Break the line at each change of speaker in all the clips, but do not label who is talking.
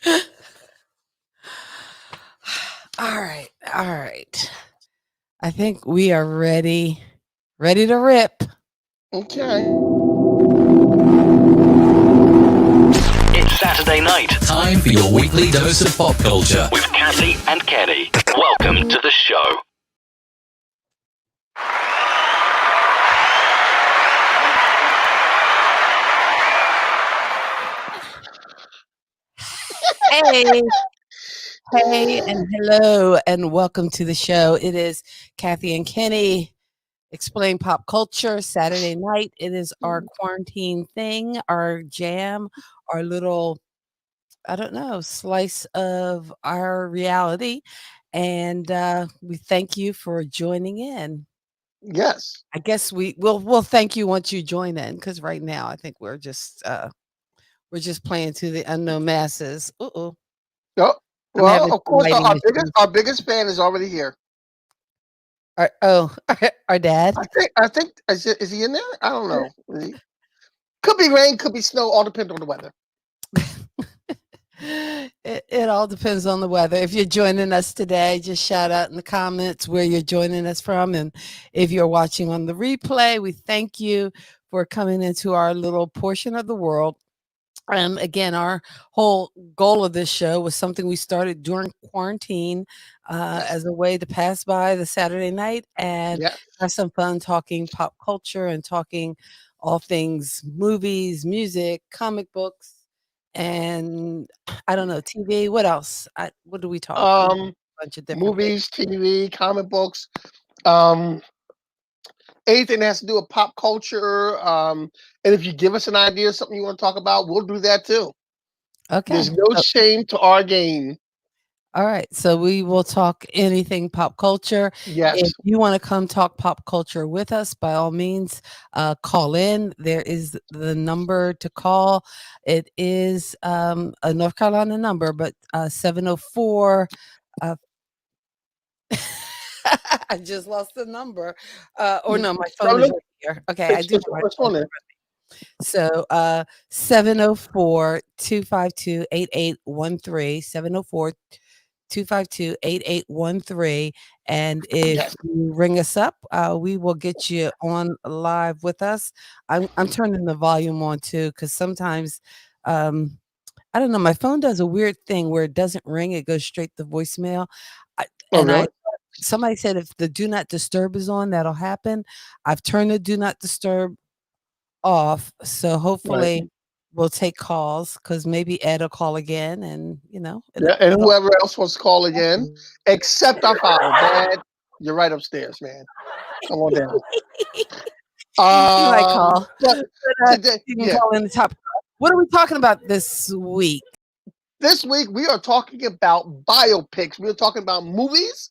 All right. All right. I think we are ready to rip.
Okay.
It's Saturday night.
Time for your weekly dose of pop culture.
With Kathy and Kenny. Welcome to the show.
Hey, hey, and hello, and welcome to the show. It is Kathy and Kenny explain pop culture Saturday night. It is our quarantine thing, our jam, our little, I don't know, slice of our reality. And we thank you for joining in.
Yes.
I guess we'll thank you once you join in, because right now I think we're just playing to the unknown masses. Uh-oh.
Oh,
I'm
well,
having
of
some
course,
lighting issues.
our biggest fan is already here.
Our dad.
I think is he in there? I don't know. Could be rain, could be snow. All depends on the weather.
It all depends on the weather. If you're joining us today, just shout out in the comments where you're joining us from. And if you're watching on the replay, we thank you for coming into our little portion of the world. Again, our whole goal of this show was something we started during quarantine as a way to pass by the Saturday night and
Yeah.
have some fun talking pop culture and talking all things movies, music, comic books, and I don't know, TV. What else? What do we talk? A bunch of different things.
Movies, TV, comic books, um, anything that has to do with pop culture. And if you give us an idea of something you want to talk about, we'll do that too.
Okay.
There's no shame to our game.
All right, so we will talk anything pop culture.
Yes.
If you want to come talk pop culture with us, by all means, call in. There is the number to call. It is a North Carolina number, but 704. I just lost the number. Or no, my phone is right here. Okay, I do have my phone. So 704-252-8813, 704-252-8813. And if
Yes.
you ring us up, we will get you on live with us. I'm turning the volume on too, because sometimes I don't know, my phone does a weird thing where it doesn't ring, it goes straight to voicemail.
Oh,
And
really?
somebody said if the do not disturb is on, that'll happen. I've turned the do not disturb off, so
Right.
hopefully we'll take calls, because maybe Ed will call again, and
Yeah, and whoever else wants to call again, except our father. Dad, you're right upstairs, man. Come on down.
he might call.
But
But,
today,
you can
yeah,
call in the top. What are we talking about this week?
this week we are talking about biopics. We're talking about movies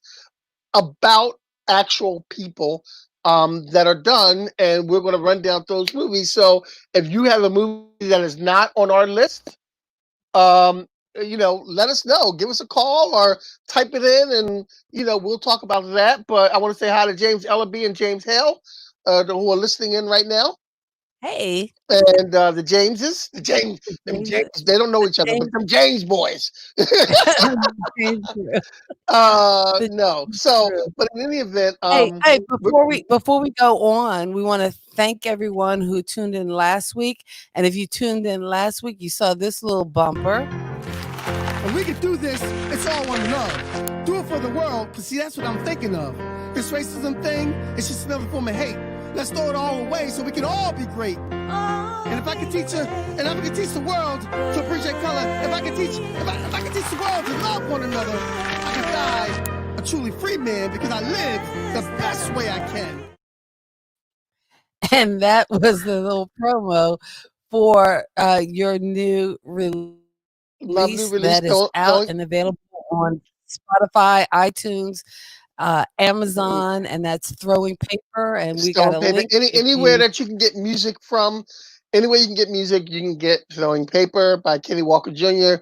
about actual people that are done, and we're going to run down those movies. So if you have a movie that is not on our list, let us know. Give us a call or type it in, and we'll talk about that. But I want to say hi to James Ellaby and James Hale, who are listening in right now.
Hey,
And the Jameses, them
James.
James, they don't know each other, but them James boys.
James Drew.
No. So, but in any event,
Hey, before we go on, we want to thank everyone who tuned in last week. And if you tuned in last week, you saw this little bumper.
And we can do this, it's all one love. Do it for the world, because see, that's what I'm thinking of. This racism thing, it's just another form of hate. Let's throw it all away so we can all be great. And if I can teach the world to appreciate color, if I can teach the world to love one another, I can die a truly free man because I live the best way I can.
And that was the little promo for your new release that is out and available on Spotify, iTunes, Amazon, and that's Throwing Paper. And we got a link.
Anywhere that you can get music from, anywhere you can get music, you can get Throwing Paper by Kenny Walker Jr.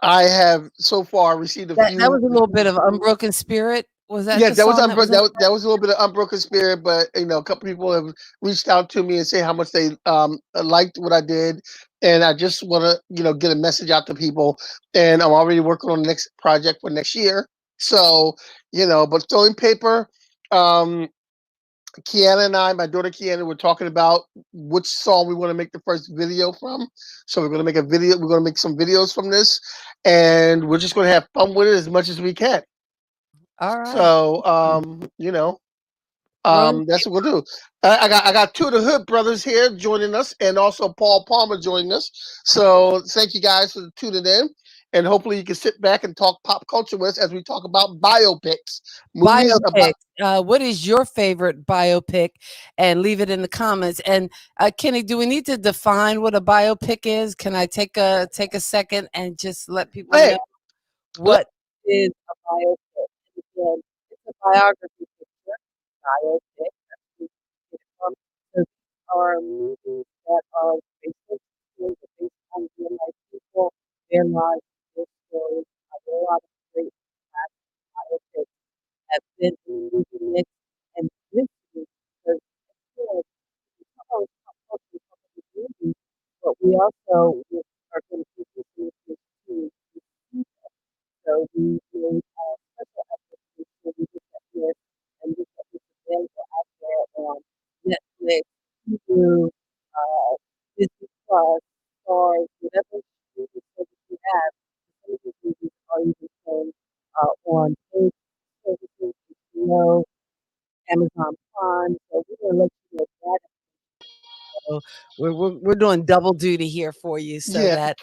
I have so far received a few.
That was a little bit of Unbroken Spirit Was that
Yes,
the song that was in?
that was a little bit of Unbroken Spirit, but a couple people have reached out to me and say how much they liked what I did, and I just want to get a message out to people, and I'm already working on the next project for next year. So but Throwing Paper, um, Kiana and I, my daughter Kiana, were talking about which song we want to make the first video from. So we're going to make a video. We're going to make some videos from this, and we're just going to have fun with it as much as we can.
All right.
So
Throwing
that's what we'll do. I got two of the Hood brothers here joining us, and also Paul Palmer joining us. So thank you guys for tuning in, and hopefully you can sit back and talk pop culture with us as we talk about biopics, movies about.
biopic. What is your favorite biopic? And leave it in the comments. And Kenny, do we need to define what a biopic is? Can I take a second and just let people know
Hey, let-
what is a biopic? And again, it's a biography picture. Biopic. That's where we get it from. So these are movies that are based on stories, based on real life people, their lives, their stories. There are a lot of great biopics have been in the movie mix and listening because again, we come on pop culture, we talk about the movies, but we also are going to be listening to so we made special efforts to make sure we get that here and get that this available out there on Netflix, Hulu, Disney Plus, Stars, whatever streaming service you have. Some of these movies are even shown on paid services, HBO, Amazon Prime. So we're going to let you know that. So we're doing double duty here for you so
yeah,
that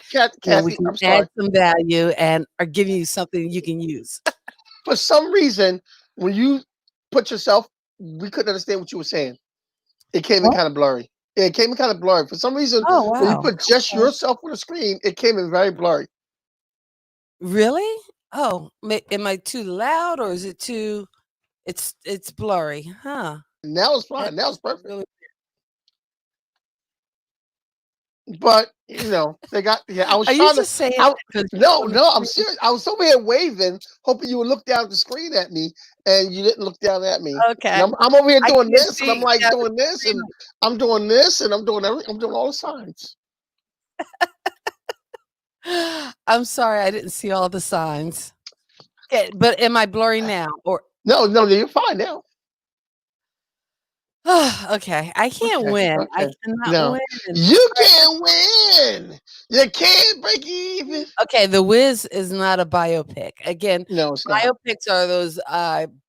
we
Kathy,
can
I'm sorry.
add some value and are giving you something you can use.
For some reason, when you put yourself, we couldn't understand what you were saying. It came in
What?
kind of blurry. It came in kind of blurry. For some reason,
Oh,
when you
wow.
put just
Okay.
yourself on the screen, it came in very blurry.
Really? Oh, am I too loud or is it too it's blurry? Huh.
Now it's
That
fine. Now it's perfect.
really
But they got. Yeah, I was
Are you
trying to.
just saying
I,
that 'cause
no,
you're on
no, I'm
the screen?
serious. I was over here waving, hoping you would look down at the screen at me, and you didn't look down at me. And
Okay.
I'm over here
I
doing
can't
this, and I'm
see.
like
Yeah,
doing this, and I'm doing this, and I'm doing I'm doing all the signs.
I'm sorry, I didn't see all the signs. Okay, but am I blurry now or
No, no, you're fine now.
okay, I can't
Okay,
win. I
okay.
cannot
No,
win.
you can't win. You can't break even.
Okay, The Wiz is not a biopic. Again,
No, it's not.
biopics are those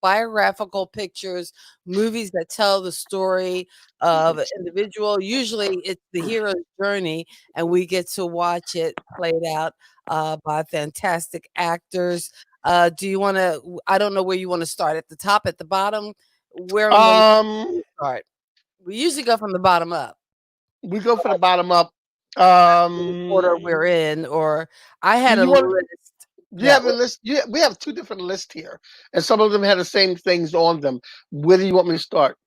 biographical pictures, movies that tell the story of an individual. Usually it's the hero's journey, and we get to watch it played out by fantastic actors. Do you want to? I don't know where you want to start. At the top, at the bottom? Where on the list do
Um,
you start? We usually go from the bottom up.
we go for the bottom up.
The order we're in, or I
Do
had a
you want?
list
You
that
have a
was
list. We have two different lists here, and some of them have the same things on them. Where do you want me to start?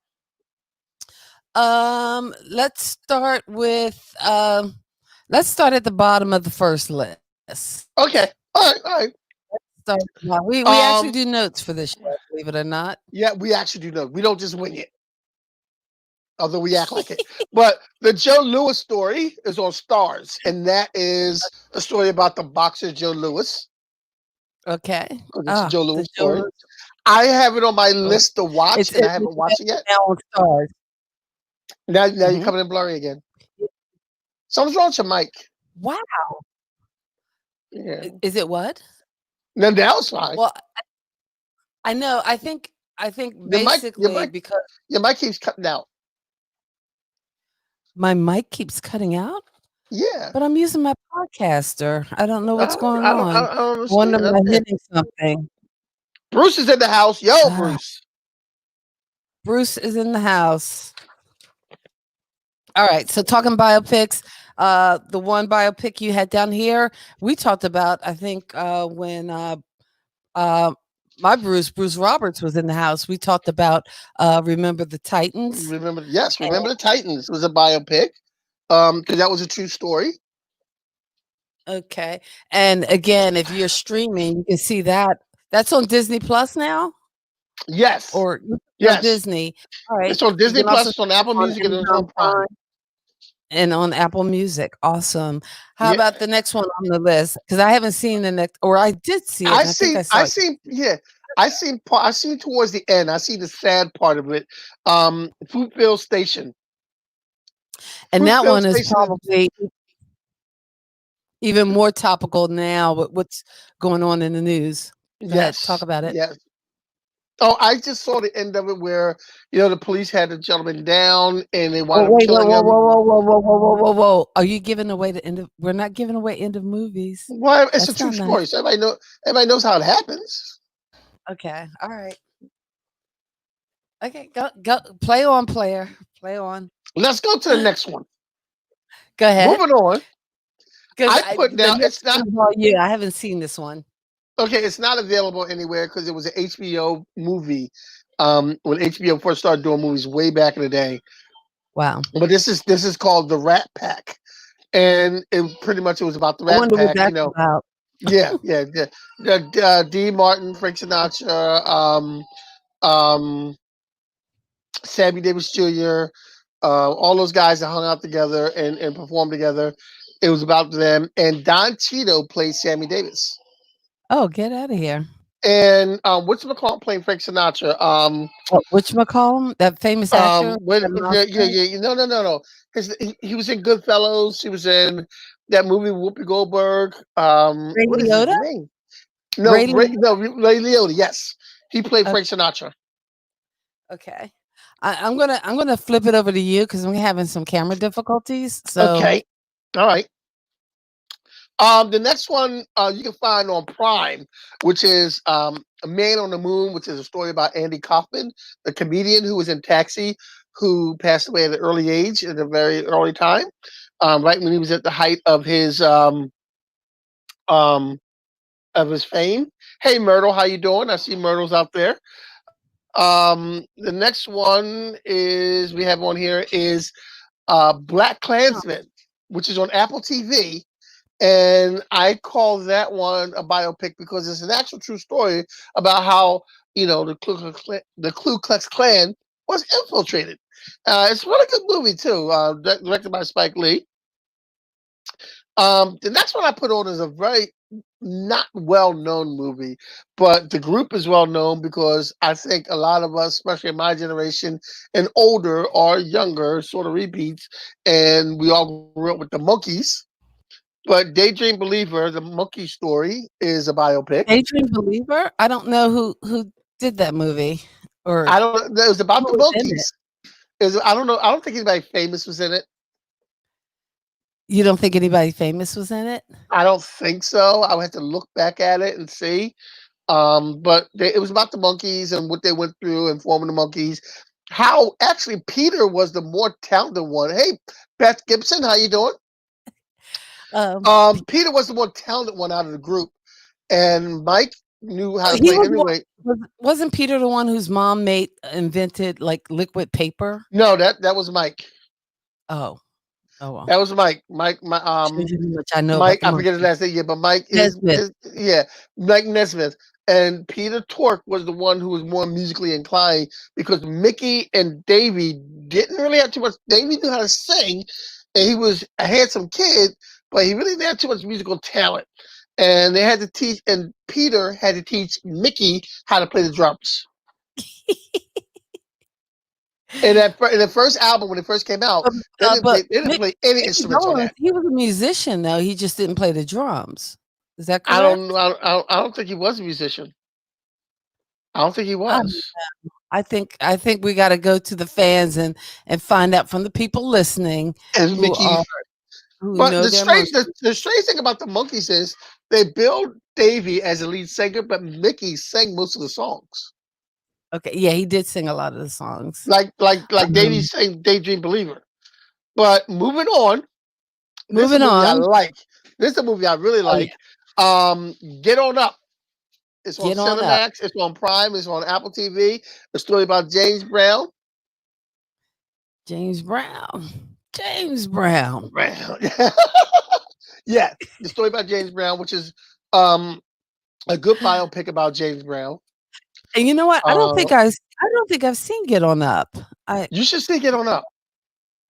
let's start with let's start at the bottom of the first list.
Okay. All right. All right.
Start at the bottom. We actually
Um.
do notes for this show, believe it or not.
Yeah, we actually do know. We don't just wing it, although we act like it. But the Joe Louis story is on Stars, and that is a story about the boxer Joe Louis.
Okay.
It's a Joe
The
Louis
Joe
story.
Lewis
I have it on my
story.
list to watch, and I
It's
haven't watched it yet.
now on Stars.
Now you're
Mhm.
coming in blurry again. Something's wrong with your mic.
Wow.
Yeah.
Is it what?
Now it's fine.
Well, I know. I think
Your mic, your
basically
mic,
because
your mic keeps cutting out.
my mic keeps cutting out,
Yeah.
but I'm using my podcaster. I don't know what's going on.
I don't
Wonder
understand.
am I
Okay.
hitting something?
Bruce is in the house. Yo,
Ah,
Bruce.
Bruce is in the house. All right, so talking biopics, the one biopic you had down here, we talked about, I think, when uh, my Bruce Roberts was in the house. We talked about Remember the Titans.
Remember? Yes,
And,
remember the Titans was a biopic. Because that was a true story.
okay, and again, if you're streaming, you can see that. That's on Disney Plus now.
Yes.
or on
Yes.
Disney. All right.
It's on
You
Disney
can
Plus,
also
it's on
see it
Apple
on
Music, and it's
Amazon
on Prime.
Prime and on Apple Music. Awesome. How
Yeah.
about the next one on the list? Because I haven't seen the next, or I did see it, and I think I saw
I
it.
seen yeah. I seen towards the end. I see the sad part of it. Fruitville Station.
And that
Fruitville
one is
Station.
probably even more topical now with what's going on in the news. Go ahead, talk
Yes.
about it.
Yes. Oh, I just saw the end of it where the police had the gentleman down and they
Oh
wound up
wait, whoa,
killing
whoa,
him.
whoa, whoa, whoa, whoa, whoa, whoa, whoa, whoa! Are you giving away the end of? We're not giving away end of movies.
Well, it's a
That's
true
not nice.
story, so everybody knows how it happens.
Okay, all right. Okay, go. Play on, player. Play on.
Let's go to the next one.
Go ahead.
Moving on.
Because
I put
the
now it's
next
not
one is all you. I haven't seen this one.
okay. It's not available anywhere because it was an HBO movie. When HBO first started doing movies way back in the day.
Wow.
But this is called the Rat Pack, and it pretty much it was about the
I
Rat
wonder what
Pack.
that's about.
Yeah, yeah, yeah. D. Martin, Frank Sinatra, um, Sammy Davis Jr., all those guys that hung out together and performed together. It was about them, and Don Cheadle played Sammy Davis,
Oh, get out of here.
and what's McCall playing Frank Sinatra?
Whatchamacallem? That famous actor?
What?
Got an
Yeah, yeah,
Oscar?
yeah. No, no, no, no. He was in Goodfellas. He was in that movie Whoopi Goldberg.
Ray
What is his
Liotta?
name?
Ray Liotta?
No, Ray Liotta. Yes, he played
Okay.
Frank Sinatra.
Okay. I'm gonna flip it over to you because I'm having some camera difficulties. So
Okay, all right. The next one you can find on Prime, which is A Man on the Moon, which is a story about Andy Kaufman, the comedian who was in Taxi, who passed away at an early age, at a very early time, right when he was at the height um, of his fame. Hey, Myrtle, how you doing? I see Myrtle's out there. The next one is we have on here is Black Klansman, which is on Apple TV. And I call that one a biopic because it's an actual true story about how the Ku Klux Klan was infiltrated. It's a really good movie too, directed by Spike Lee. The next one I put on is a very not well known movie, but the group is well known because I think a lot of us, especially in my generation and older or younger, sort of repeats, and we all grew up with the Monkees. But Daydream Believer, the monkey story, is a biopic.
Adrian Believer? I don't know who did that movie or
I don't know. It was about
who
the
was in it.
monkeys. I don't know. I don't think anybody famous was in it.
You don't think anybody famous was in it?
I don't think so. I would have to look back at it and see. But it was about the monkeys and what they went through and forming the monkeys. How actually Peter was the more talented one. Hey, Beth Gibson, how you doing?
Um,
Peter was the more talented one out of the group, and Mike knew how to
he
play
was one,
anyway.
wasn't Peter the one whose mom made invented like liquid paper?
No, that was Mike.
Oh, oh well.
That was Mike.
Shows you how much I know about
Mike.
the
I forget his
monkey.
last name. Yeah, but Mike
Nesmith.
is yeah, Mike Nesmith. And Peter Tork was the one who was more musically inclined because Mickey and Davy didn't really have too much. Davy knew how to sing, and he was a handsome kid, but he really didn't have too much musical talent. And they had to teach, and Peter had to teach Mickey how to play the drums. And in the first album, when it first came out,
But
they didn't play any
Mickey
instruments on
Dolenz,
that.
he was a musician though. He just didn't play the drums. Is that
I
correct?
don't know. I don't think he was a musician. I don't think he
I
was.
I think we got to go to the fans and find out from the people listening
And
who
Mickey,
are who
but
know their monkey.
the strange thing about the Monkees is they billed Davy as a lead singer, but Mickey sang most of the songs.
Okay, yeah, he did sing a lot of the songs.
Like Davy
Um,
sang "Daydream Believer." But moving on, this is a
moving
movie I
on.
like. This is a movie I really
Oh yeah,
like. Get On Up. It's on
get on up,
Cinemax. It's on Prime. It's on Apple TV. A story about James Brown.
James Brown. James Brown.
Brown. Yeah, the story about James Brown, which is um, a good biopic about James Brown.
And you know what?
Uh,
I don't think I've seen Get On Up. I
you should see Get On Up.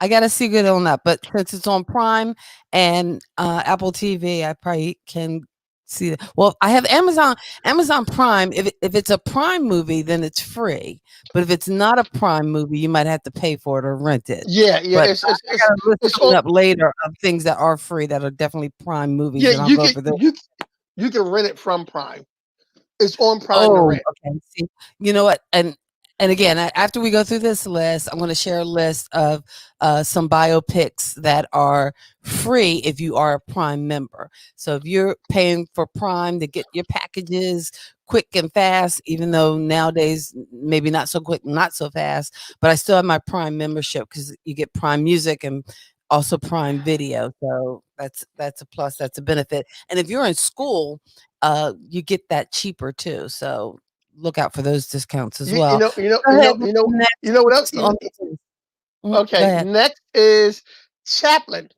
I gotta see Get On Up, but since it's on Prime and Apple TV, I probably can see it. Well, I have Amazon Prime. If it's a Prime movie, then it's free. But if it's not a Prime movie, you might have to pay for it or rent it.
Yeah, yeah.
But I got a list
It's
coming
on.
up later of things that are free that are definitely Prime movies,
Yeah,
and I'll go over those.
you can rent it from Prime. It's on Prime to
Oh,
rent.
okay. See, you know what? And again, after we go through this list, I'm going to share a list of some biopics that are free if you are a Prime member. So if you're paying for Prime to get your packages quick and fast, even though nowadays maybe not so quick, not so fast, but I still have my Prime membership because you get Prime Music and also Prime Video. So that's a plus. That's a benefit. And if you're in school, you get that cheaper too. So look out for those discounts as
You
well.
know, you know,
Go
you
ahead.
know,
What's
you know, you know what else?
next on this list? Go
Okay,
ahead.
next is Chaplin,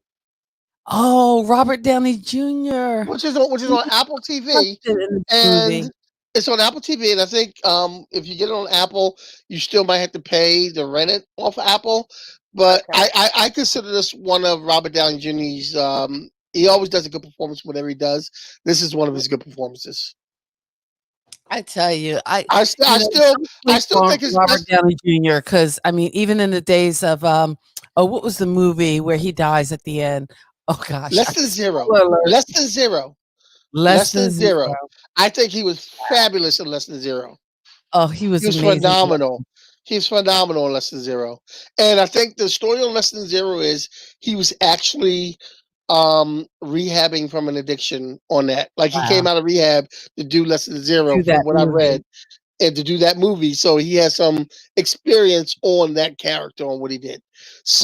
Oh, Robert Downey Jr.
which is
He
on
was
Apple TV,
busted in this
and
movie.
it's on Apple TV. And I think if you get it on Apple, you still might have to pay to rent it off Apple. But
Okay.
I consider this one of Robert Downey Jr.'s. He always does a good performance whatever he does. This is one of his good performances.
I tell you,
I still
don't
I
sleep
still
on
think his
Robert
best.
Downey Jr. because I mean, even in the days of oh, what was the movie where he dies at the end? Oh gosh,
Less than zero.
spoiler alert,
Less than zero.
less
Less
than
than
zero.
zero. I think he was fabulous in Less than zero.
Oh, he
He
was
was
amazing.
phenomenal. He's phenomenal in Less Than Zero. And I think the story on Less Than Zero is he was actually rehabbing from an addiction on that. Like he came
Wow,
out of rehab to do Less Than Zero
do
from
that
what I
movie.
read and to do that movie. So he has some experience on that character on what he did.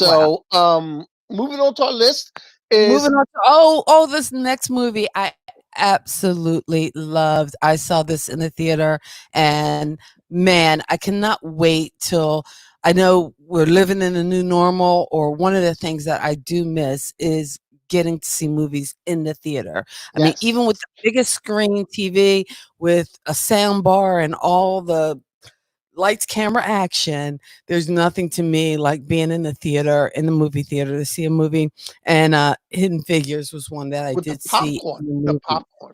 Wow.
So moving on to our list is
Moving on to this next movie I absolutely loved. I saw this in the theater and man, I cannot wait till I know we're living in a new normal or one of the things that I do miss is getting to see movies in the theater. I mean,
yes.
even with the biggest screen TV with a sound bar and all the lights, camera, action. There's nothing to me like being in the theater, in the movie theater to see a movie. And Hidden Figures was one that I
With the
did see
popcorn.
in the
The
movie.
popcorn.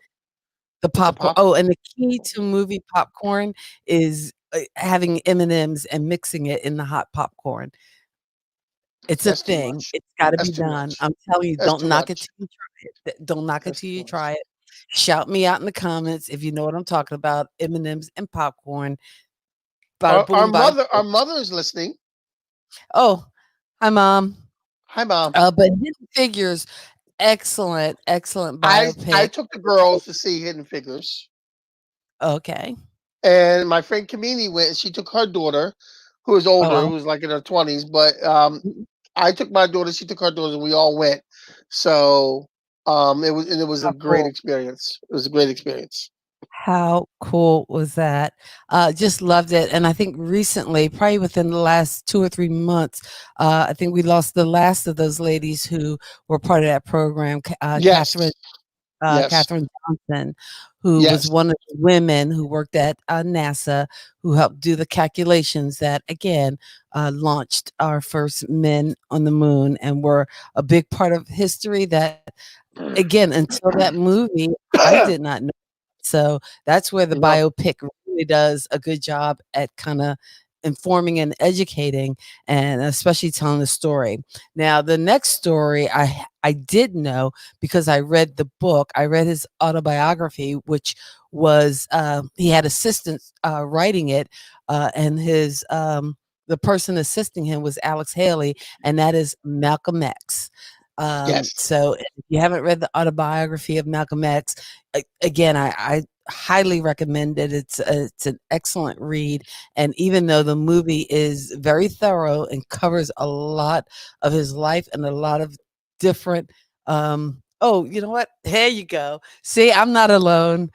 The
With the
popcorn. Oh,
popcorn.
and the key to movie popcorn is having M&Ms and mixing it in the hot popcorn. It's a
That's too
thing.
much.
It's got to
That's
be
too
done.
much.
I'm telling you,
That's
don't
too
knock it
much.
till you try it. Don't knock it
That's
till
too
you
much.
try it. Shout me out in the comments if you know what I'm talking about. M&Ms and popcorn. Bada boom, bada
Our mother is listening.
Oh, hi, mom.
Hi, mom.
But Hidden Figures, excellent, excellent
I
biopic.
took the girls to see Hidden Figures,
Okay.
and my friend Kamini went. And she took her daughter, who was
Oh,
older,
wow.
who was like in her 20s. But
Mhm.
I took my daughter. She took her daughter, and we all went. So it was a
How
great
cool.
experience. It was a great experience.
How cool was that? Just loved it. And I think recently, probably within the last 2 or 3 months, I think we lost the last of those ladies who were part of that program,
Yes, yes,
Catherine Johnson, who was
yes.
one of the women who worked at NASA, who helped do the calculations that, again, launched our first men on the moon and were a big part of history that, again, until that movie, I did not know. So that's where the
No,
biopic really does a good job at kind of informing and educating and especially telling the story. Now, the next story I did know because I read the book. I read his autobiography, which was he had assistants writing it, and his the person assisting him was Alex Haley, and that is Malcolm X.
yes.
So if you haven't read the autobiography of Malcolm X, again, I highly recommend it. It's an excellent read, and even though the movie is very thorough and covers a lot of his life and a lot of different oh, you know what? Here you go. See, I'm not alone.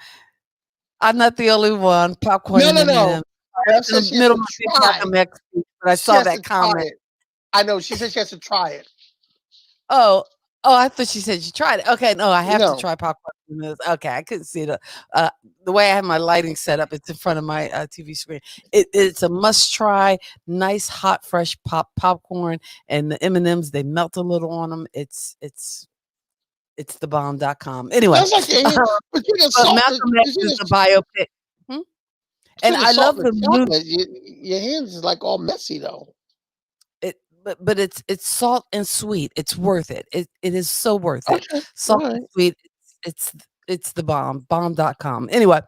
I'm not the only one. Popcorn
No,
and
no, no.
M&M. I
Steph
was in
says
the
she has
middle
to
of my big
try.
Malcolm X speech, but I
She
saw
has to
that
try
comment.
it. I know. She said she has to try it.
Oh, Oh, I thought you said you tried it. Okay, no, I have to
No.
try popcorn noodles. Okay, I couldn't see uh, the way I have my lighting set up. It's in front of my TV screen. It's a must try. Nice, hot, fresh popcorn, and the M&Ms they melt a little on them. It's the bomb.com. Anyway,
Sounds like your hand, but you got
but
salt.
Malcolm X is a biopic. Hmm? And I
Salt
love
and
the movie.
chocolate. Your hands is like all messy though.
But it's salt and sweet. It's worth it. It is so worth it.
Okay. All
Salt and
right.
sweet. It's it's the bomb. Bomb.com. Anyway,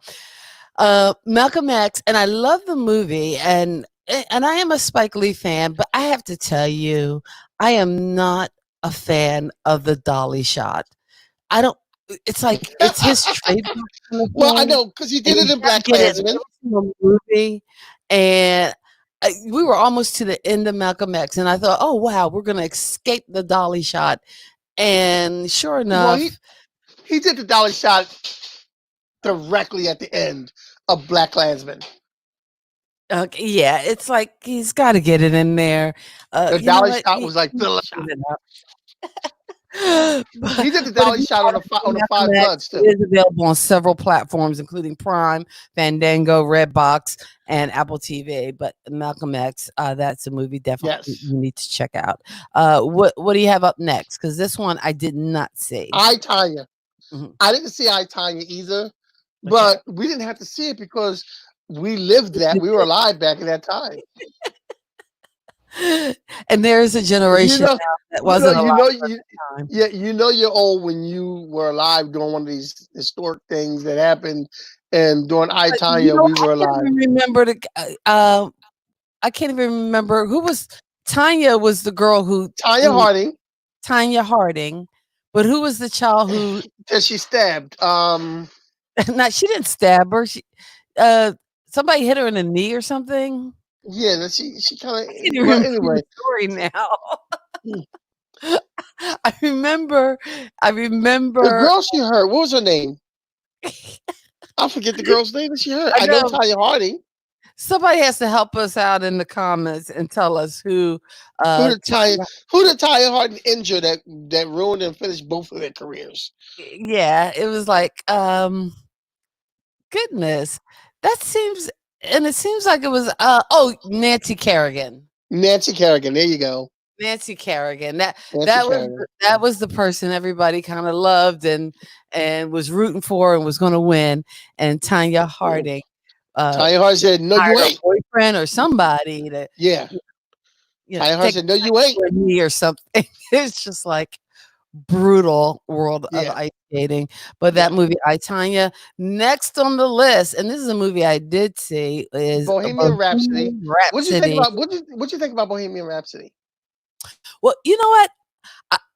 Malcolm X, and I love the movie, and I am a Spike Lee fan, but I have to tell you, I am not a fan of the dolly shot. I don't. It's like it's his trademark kind of
Well, I
thing,
know because he
and
did it
you
in
gotta
Black
get it in
Klansman.
every single movie. And we were almost to the end of Malcolm X, and I thought, oh wow, we're gonna escape the dolly shot. And sure
Well,
enough,
he did the dolly shot directly at the end of Black Klansman.
yeah, it's like he's got to get it in there.
The
You know
dolly
what?
shot was like
He
the
gave
shot.
it up.
He did the
But if
dolly
you
shot
want to see
on the
Malcolm
Five
X,
Bloods
it
too.
is available on several platforms, including Prime, Fandango, Redbox, and Apple TV. But Malcolm X, that's a movie definitely
Yes.
you need to check out. What do you have up next? Because this one I did not see.
I, Tanya.
Mhm.
I didn't see I, Tanya either,
Okay.
but we didn't have to see it because we lived that. We were alive back in that time.
And there's a
You
generation
know,
now that wasn't alive at the time.
yeah, you know you're old when you were alive doing one of these historic things that happened, and during I,
But, you
Tanya,
know,
we were alive.
I can't even remember who was Tanya was the girl
Tanya
who
Harding,
Tanya Harding, but who was the child who
that she stabbed.
not she didn't stab her. Uh Somebody hit her in the knee or something.
Yeah, that she kind
I
of.
can't even
Well,
remember
anyway,
the story now.
mm,
I remember I
the
remember
girl she hurt. What was her name? I forget the girl's name that she hurt.
I
I know
know
Tanya Harding.
somebody has to help us out in the comments and tell us who
Who did Tanya?
Tanya,
Who did Tanya Harding injure that ruined and finished both of their careers?
yeah, it was like goodness. That seems and it seems like it was Nancy Kerrigan.
Nancy Kerrigan. There you go.
Nancy Kerrigan.
Nancy Kerrigan.
That was the person everybody kind of loved and was rooting for and was going to win. And Tanya Harding
Tanya Harding said, "No, you
hired a
ain't."
boyfriend or somebody to
Yeah. Tanya Harding
take
said, "No, you ain't."
a knee or something. It's just like brutal world of
Yeah.
ice skating. But
Yeah.
that movie, I Tanya, next on the list, and this is a movie I did see, is
Bohemian Rhapsody.
Bohemian
What'd you think
Rhapsody.
about what you think about Bohemian Rhapsody?
Well, you know what?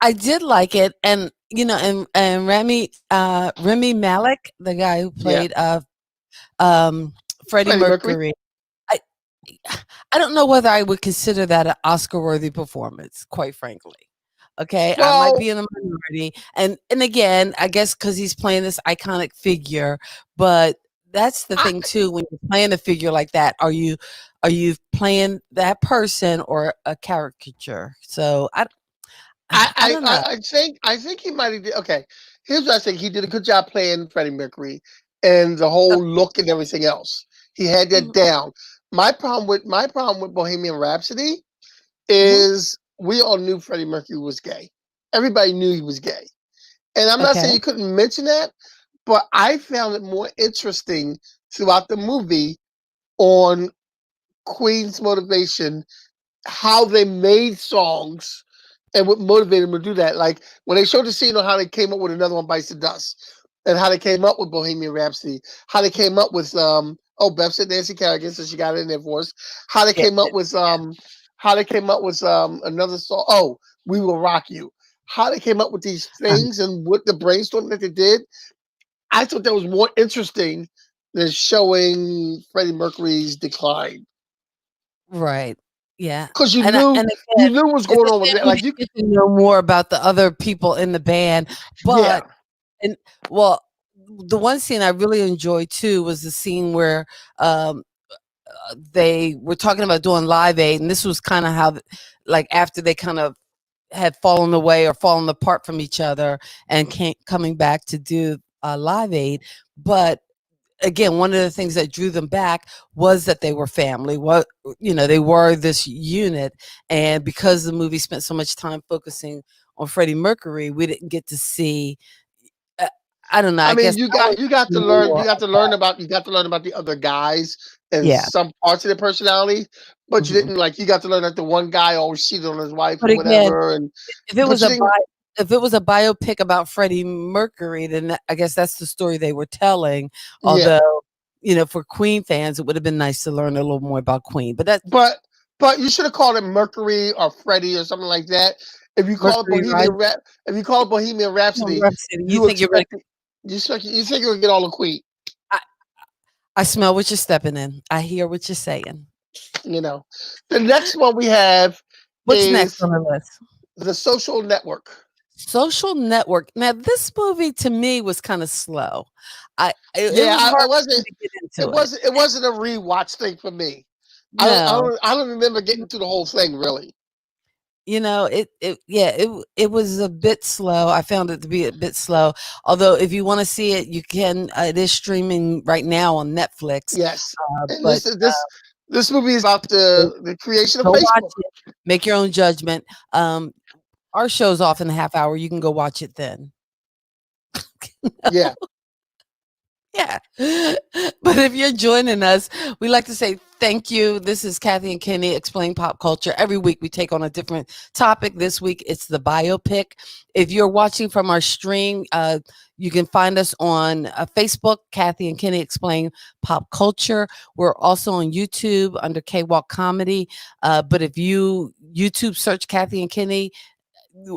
I did like it, and Remy Malek, the guy who
Yeah.
played Freddie
Freddie Mercury.
Mercury. I I don't know whether I would consider that an Oscar-worthy performance, quite frankly. Okay, I might
Well,
be in the minority, and again, I guess because he's playing this iconic figure, but that's the
I
thing too. When you're playing a figure like that, are you playing that person or a caricature? So I don't know.
I think he might have did okay. Here's what I think. He did a good job playing Freddie Mercury and the whole look and everything else. He had that
Mhm,
down. My problem with Bohemian Rhapsody
mhm,
is we all knew Freddie Mercury was gay. Everybody knew he was gay. And I'm not
okay,
saying you couldn't mention that, but I found it more interesting throughout the movie on Queen's motivation, how they made songs and what motivated them to do that. Like when they showed the scene on how they came up with Another One Bites the Dust and how they came up with Bohemian Rhapsody, how they came up with Beth said Nancy Kerrigan, so she got it in there for us. How they
yeah,
came up with another song, We Will Rock You. How they came up with these
um,
things and what the brainstorming that they did, I thought that was more interesting than showing Freddie Mercury's decline.
right, yeah,
Because
and
you
again,
knew what was
it's
going
a
on with
shame
that.
we
Like
didn't
you
get to know more about the other people in the band,
yeah.
but and well, the one scene I really enjoyed too was the scene where um, they were talking about doing Live Aid, and this was kind of how, like, after they kind of had fallen away or fallen apart from each other and coming back to do Live Aid. But again, one of the things that drew them back was that they were family. What they were this unit, and because the movie spent so much time focusing on Freddie Mercury, we didn't get to see. Uh, I don't know.
I
I
mean,
guess
you
I
got
want
you got
to
to
see
learn
more.
you got to learn about the other guys and
Yeah.
some parts of their personality, but you
Mhm.
didn't you got to learn that the one guy always cheated on his wife
But
or
again,
whatever, and
if it
but
was
you
a
didn't.
if it was a biopic about Freddie Mercury, then I guess that's the story they were telling.
Yeah,
Although, for Queen fans, it would have been nice to learn a little more about Queen. But that's
but you should have called it Mercury or Freddie or something like that. If you call it
Mercury
Bohemian
Rising
Rap, if you call it Bohemian Rhapsody,
Rhapsody. You
you
think you're gonna?
expect you think you're gonna get all the Queen.
I, I smell what you're stepping in. I hear what you're saying.
You know, the next one we have
What's next
is
on the list?
The Social Network.
Social Network. Now, this movie to me was kind of slow. It
Yeah,
was hard
it
for me
wasn't.
to get into it.
It wasn't a rewatch thing for me.
No,
I don't remember getting to the whole thing really.
it was a bit slow. I found it to be a bit slow. Although, if you want to see it, you can. It is streaming right now on Netflix.
Yes, and
But
this movie is about
go
the creation of
go watch
Facebook.
it. Make your own judgment. Our show's off in a half hour. You can go watch it then.
Yeah,
Yeah. But if you're joining us, we like to say thank you. This is Kathy and Kenny Explain Pop Culture. Every week we take on a different topic. This week it's the biopic. If you're watching from our stream, you can find us on Facebook, Kathy and Kenny Explain Pop Culture. We're also on YouTube under K-Walk Comedy. But if you YouTube search Kathy and Kenny,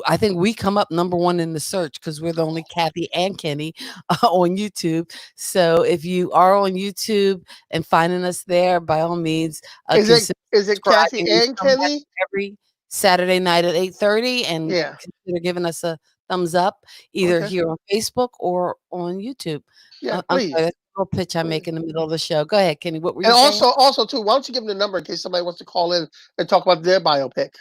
I think we come up number one in the search because we're the only Kathy and Kenny on YouTube. So if you are on YouTube and finding us there, by all means, consider
is it Kathy
subscribing. We
and
come back
Kenny?
every Saturday night at 8:30, and
Yeah.
consider giving us a thumbs up either
Okay.
here on Facebook or on YouTube.
Yeah,
I'm sorry,
please.
that's a little pitch I make in the middle of the show. Go ahead, Kenny. What were
And
you saying?
also too, why don't you give them the number in case somebody wants to call in and talk about their biopic?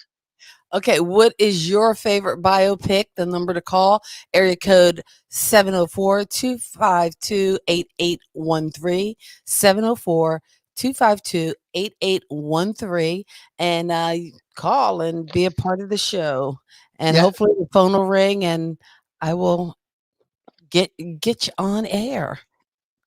Okay, what is your favorite biopic? The number to call, area code 704-252-8813, 704-252-8813, and call and be a part of the show. And
Yeah.
hopefully the phone will ring and I will get you on air.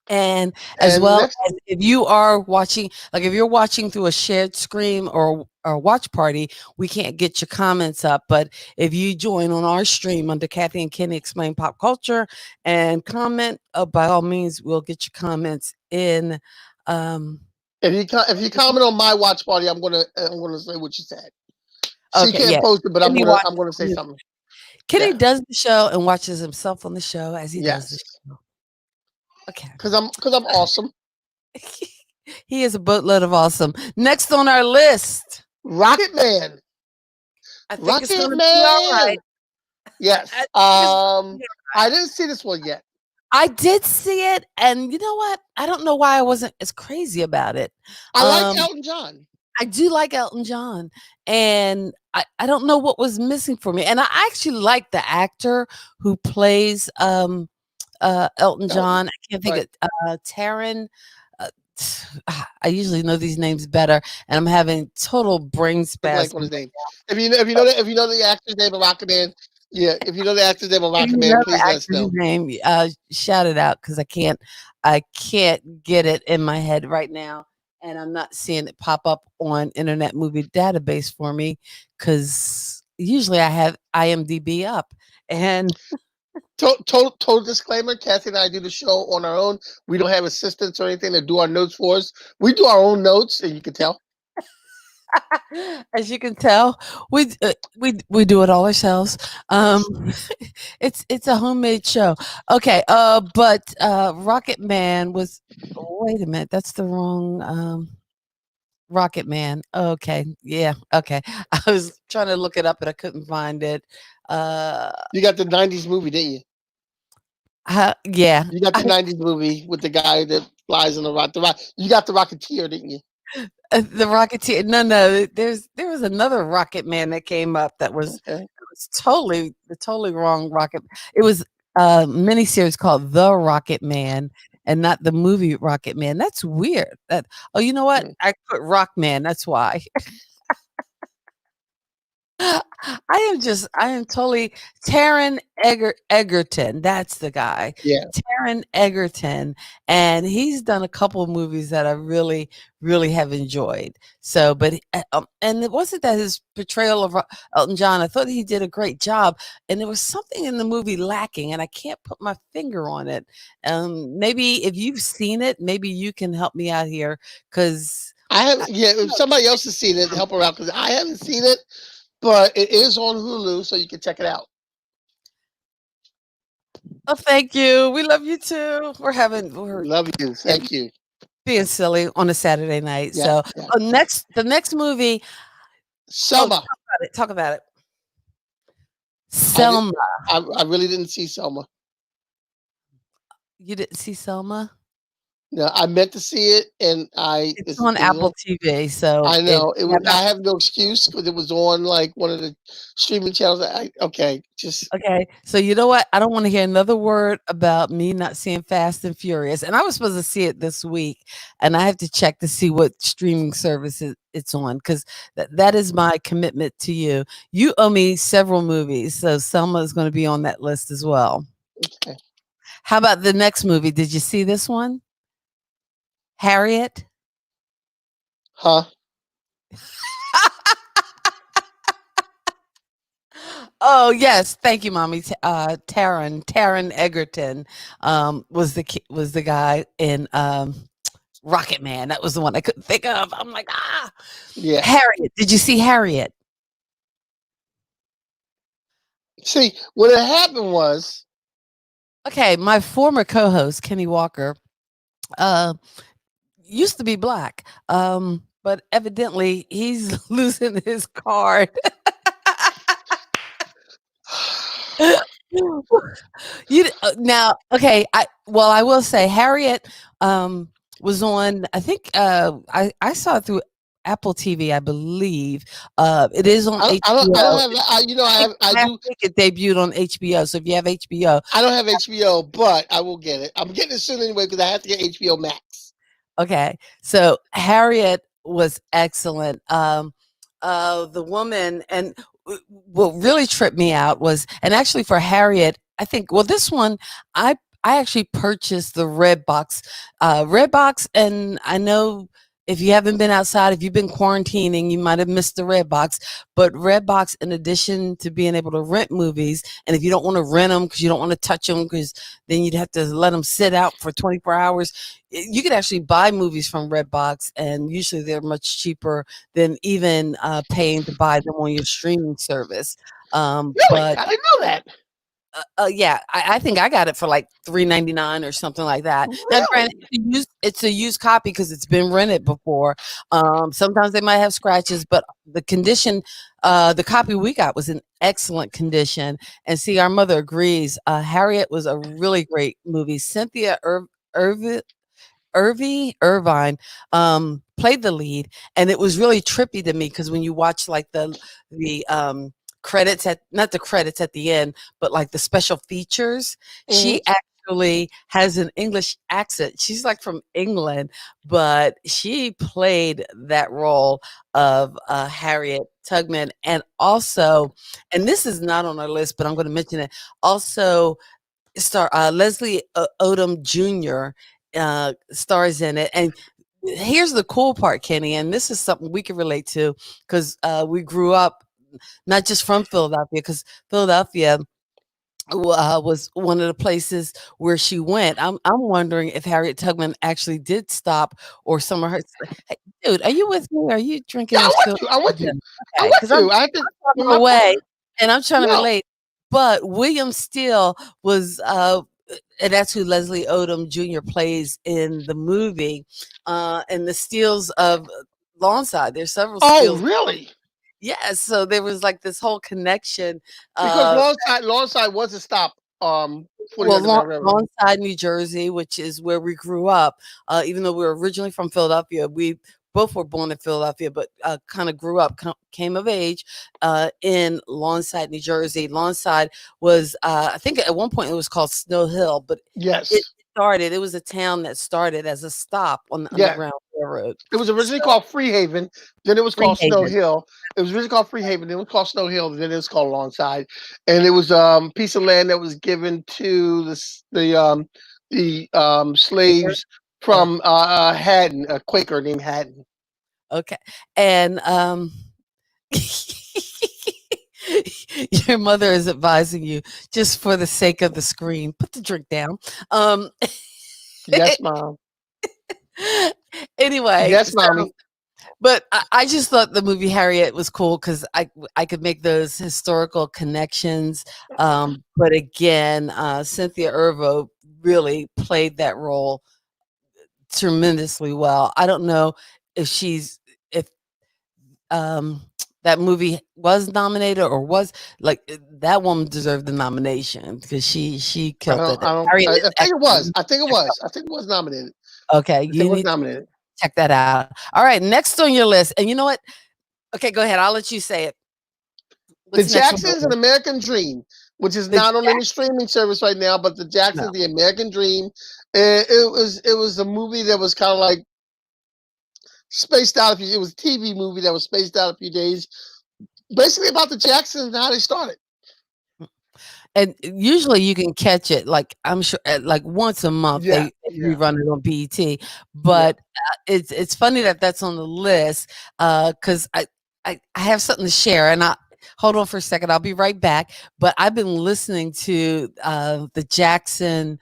And as
And
well
next
as if you are watching, like if you're watching through a shared screen or watch party, we can't get your comments up. But if you join on our stream under Kathy and Kenny Explain Pop Culture and comment, by all means, we'll get your comments in.
if you comment on my watch party, I'm gonna say what you said. She
Okay, yeah.
can't post it, but
Kenny
I'm gonna say
watches,
something.
Kenny
Yeah.
does the show and watches himself on the show as he does the
Yes.
show. Okay.
Because I'm awesome.
He is a boatload of awesome. Next on our list,
Rocketman.
I think it's
Rocket
going to be all right.
Man. Yes.
I think it's gonna be
I didn't see this one yet.
I did see it, and you know what? I don't know why I wasn't as crazy about it.
I like
Um,
Elton John.
I do like Elton John, and I don't know what was missing for me. And I actually like the actor who plays Elton
Elton.
John. I can't think
Right.
of Taron. Uh, I usually know these names better, and I'm having total brain
Blank on
spasm.
his name. If you know the actor's name of Rocketman, yeah. If you know the actor's name of
If you
Rocketman,
know the
please let us
actor's
know.
name, shout it out because I can't get it in my head right now, and I'm not seeing it pop up on Internet Movie Database for me because usually I have IMDb up, and
Total disclaimer: Kathy and I do the show on our own. We don't have assistants or anything to do our notes for us. We do our own notes, and you can tell.
as you can tell, we do it all ourselves. It's a homemade show. Okay, but Rocket Man was. Wait a minute, that's the wrong. Rocket Man. Okay. Yeah. Okay. I was trying to look it up, but I couldn't find it.
You got the '90s movie, didn't you?
Yeah.
You got the '90s movie with the guy that flies on the rock. You got the Rocketeer, didn't you?
The Rocketeer. No. There was another Rocket Man that came up that was
Okay.
was totally the totally wrong Rocket. It was a miniseries called The Rocket Man and not the movie Rocket Man. That's weird. That oh, you know what?
Mm.
I put Rock Man. That's why. I am totally Egerton. That's the guy.
Yeah.
Taron Egerton. And he's done a couple of movies that I really, really have enjoyed. So, but, and it wasn't that his portrayal of Elton John, I thought he did a great job. And there was something in the movie lacking, and I can't put my finger on it. Maybe if you've seen it, maybe you can help me out here because.
I have. Yeah, if somebody else has seen it, help her out because I haven't seen it, but it is on Hulu, so you can check it out.
Oh, thank you. We love you too. We're
Love you. Thank you.
being silly on a Saturday night.
Yeah.
So
Yeah.
the next movie.
Selma.
Talk about it.
I,
Selma.
I really didn't see Selma.
You didn't see Selma?
No, I meant to see it, and
It's on Apple TV. So
I know
if
it
you
was.
have
I have no excuse because it was on like one of the streaming channels. Just
okay. So you know what? I don't want to hear another word about me not seeing Fast and Furious. And I was supposed to see it this week, and I have to check to see what streaming service it's on because that is my commitment to you. You owe me several movies, so Selma is going to be on that list as well.
okay.
How about the next movie? Did you see this one? Harriet?
Huh?
Oh yes, thank you, mommy. Taron Egerton was the guy in Rocketman. That was the one I couldn't think of. I'm like,
Yeah.
Harriet. Did you see Harriet?
See, what had happened was
Okay, my former co-host Kenny Walker used to be black, but evidently he's losing his card. Now, okay. I will say Harriet was on. I think I saw it through Apple TV. I believe it is on
I don't
HBO.
have. I do.
think it debuted on HBO. So if you have HBO,
I don't have HBO, but I will get it. I'm getting it soon anyway because I have to get HBO Max.
okay. So Harriet was excellent. The woman and what really tripped me out was, and actually for Harriet, I think, well, this one, I actually purchased the red box, and I know if you haven't been outside, if you've been quarantining, you might have missed the red box. But red box, in addition to being able to rent movies, and if you don't want to rent them because you don't want to touch them, because then you'd have to let them sit out for 24 hours. You could actually buy movies from Redbox, and usually they're much cheaper than even paying to buy them on your streaming service.
Really?
But
I didn't know that.
yeah, I think I got it for like $3.99 or something like that. Now, granted,
Really?
it's a used copy because it's been rented before. Sometimes they might have scratches, but the condition, the copy we got was in excellent condition. And see, our mother agrees. Harriet was a really great movie. Cynthia Irvine played the lead, and it was really trippy to me because when you watch like the credits at not the credits at the end, but like the special features,
Mhm.
she actually has an English accent. She's like from England, but she played that role of Harriet Tubman, and also, and this is not on our list, but I'm going to mention it. Also, star Leslie Odom Jr. Stars in it, and here's the cool part, Kenny, and this is something we can relate to because we grew up not just from Philadelphia, because Philadelphia was one of the places where she went. I'm wondering if Harriet Tubman actually did stop, or some of her. Hey, dude, are you with me? Are you
Yeah,
drinking
I
this
want
Philly?
to. I want to. I
Okay,
want
because
to. I have to.
talking
My
away,
partner.
and I'm trying to
No.
relate. But William Steele was, and that's who Leslie Odom Jr. plays in the movie, and the Steels of Lawnside. There's several
Oh,
Steels.
really?
Yes, so there was like this whole connection.
Because
Uh,
Longside was a stop. 40
well,
Underground Railroad.
Lawnside, New Jersey, which is where we grew up. Even though we were originally from Philadelphia, we both were born in Philadelphia, but kind of grew up, came of age in Lawnside, New Jersey. Lawnside was, I think at one point it was called Snow Hill, but it
Yes.
started, it was a town that started as a stop on the
Yeah.
Underground Railroad.
It was originally
So,
called Freehaven. Then it was called Snow
Freehaven.
Hill. It was originally called Freehaven. Then it was called Snow Hill. Then it was called Lawnside. And it was a piece of land that was given to the
Quaker.
slaves from Haddon, a Quaker named Haddon.
Okay. And your mother is advising you, just for the sake of the screen, put the drink down.
Yes, Mom.
Anyway,
Yes, Mommy.
but I just thought the movie Harriet was cool because I could make those historical connections. But again, Cynthia Erivo really played that role tremendously well. I don't know if that movie was nominated or was like that woman deserved the nomination because she killed it. Harriet is
I think it was.
excellent.
I think it was. I think it was nominated.
Okay,
I think
you
it was
need
nominated.
to check that out. All right, next on your list, and you know what? Okay, go ahead. I'll let you say it.
The
What's next on your
Jacksons, An
list?
American Dream, which is
The
not on any
Jack-
streaming service right now, but The Jacksons,
no.
The American Dream. It was a movie that was kind of like spaced out. It was a TV movie that was spaced out a few days, basically about the Jacksons and how they started.
And usually you can catch it, like I'm sure, like once a month
Yeah,
they
yeah.
rerun it on BET. But it's funny that that's on the list because I have something to share, and I hold on for a second. I'll be right back. But I've been listening to the Jackson.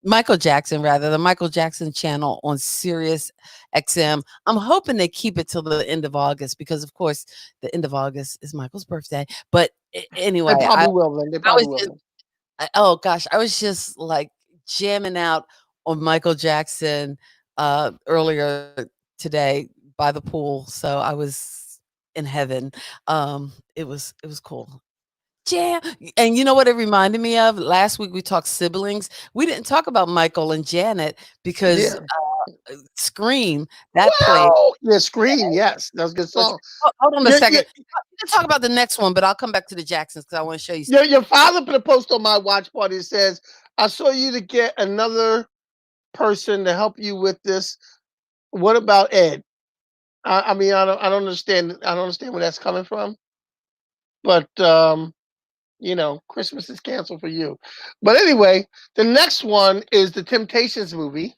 Michael Jackson, rather, the Michael Jackson channel on Sirius XM. I'm hoping they keep it till the end of August because, of course, the end of August is Michael's birthday. But anyway,
They probably will then. They
I was
probably will
just,
then.
oh gosh, I was just like jamming out on Michael Jackson earlier today by the pool. So I was in heaven. It was cool. Jam. And you know what it reminded me of? Last week we talked siblings. We didn't talk about Michael and Janet because
Yeah.
Scream that played.
Well, yeah, Scream, yes. That was a good song.
Hold on a
Yeah,
second. We can talk about the next one, but I'll come back to the Jacksons because I want to show you.
Your father put a post on my watch party that says, I saw you to get another person to help you with this. What about Ed? I mean, I don't understand. I don't understand where that's coming from. But you know, Christmas is canceled for you. But anyway, the next one is the Temptations movie,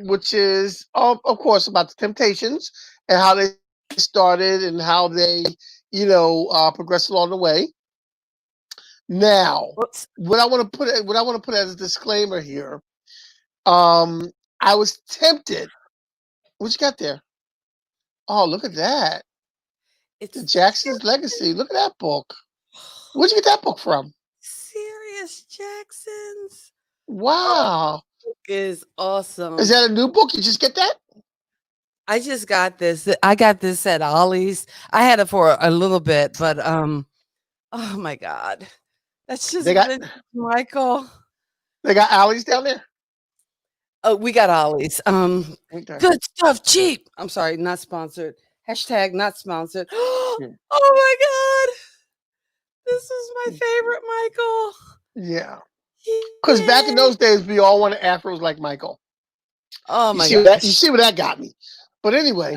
which is of course about the Temptations and how they started and how they, progressed along the way. Now,
Whoops.
what I want to put as a disclaimer here, I was tempted. What you got there? Oh, look at that.
It's
The Jackson's Legacy. Look at that book. Where'd you get that book from?
Serious Jacksons.
Wow.
Book is awesome.
Is that a new book? You just get that?
I just got this. I got this at Ollie's. I had it for a little bit, but oh my God. That's just vintage Michael.
They got alleys down there?
Oh, we got Ollie's.
Okay.
Good stuff, cheap. I'm sorry, not sponsored. Hashtag not sponsored.
Yeah.
Oh my God. This is my favorite Michael.
Yeah. Because back in those days, we all wanted afros like Michael.
Oh my
God. You see where that got me. But anyway,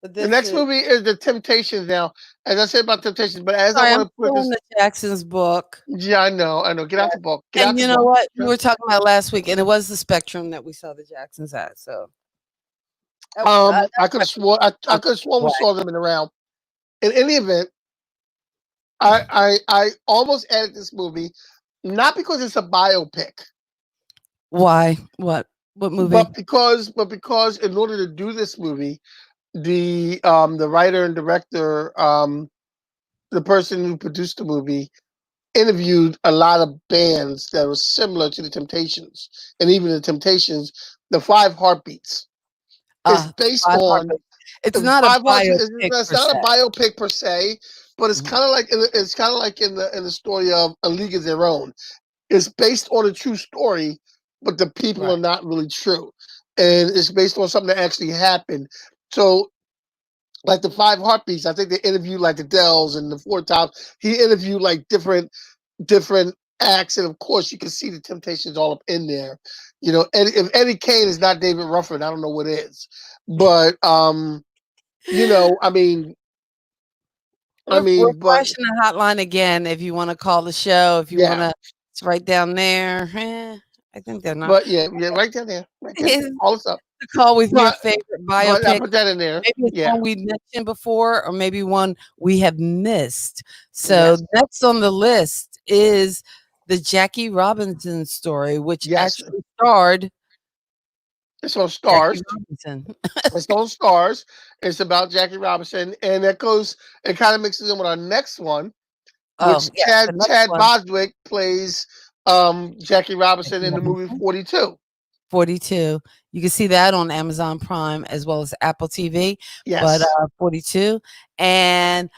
the next movie is The Temptations now. As I said about Temptations, but as I want to put this...
the Jackson's book.
Yeah, I know. Get out the book.
And you know what? We were talking about last week, and it was the Spectrum that we saw the Jacksons at. So
I could have sworn we saw them in the round. In any event, I almost added this movie, not because it's a biopic.
Why? What movie?
But because in order to do this movie, the writer and director, the person who produced the movie, interviewed a lot of bands that were similar to the Temptations, and even the Temptations, the Five Heartbeats. It's based on.
It's not a biopic.
It's not a biopic per se, but it's kind of like in the story of A League of Their Own. It's based on a true story, but the people are not really true. and it's based on something that actually happened. So, like the Five Heartbeats, I think they interviewed like the Dells and the Four Tops. He interviewed like different acts, and of course, you can see the Temptations all up in there. If Eddie Kane is not David Rufford, I don't know what is. But I mean,
We're
but
flashing the hotline again if you wanna call the show, if you
yeah,
wanna it's right down there. I think they're not.
but yeah, right down there, right down there, all this up.
To call with your
But
favorite
but I
biopic.
put that in there.
Maybe it's
Yeah,
one we mentioned before or maybe one we have missed. So
yes,
next on the list is the Jackie Robinson story, which
yes.
actually starred
It's on
Jackie
Stars.
Robinson.
It's on Stars. It's about Jackie Robinson, and it kind of mixes in with our next one,
Oh,
which
yeah, the next
Chad
one,
Boswick plays Jackie Robinson
Jackie
in the movie
Robinson,
42.
42. You can see that on Amazon Prime as well as Apple TV, but,
Yes,
42. And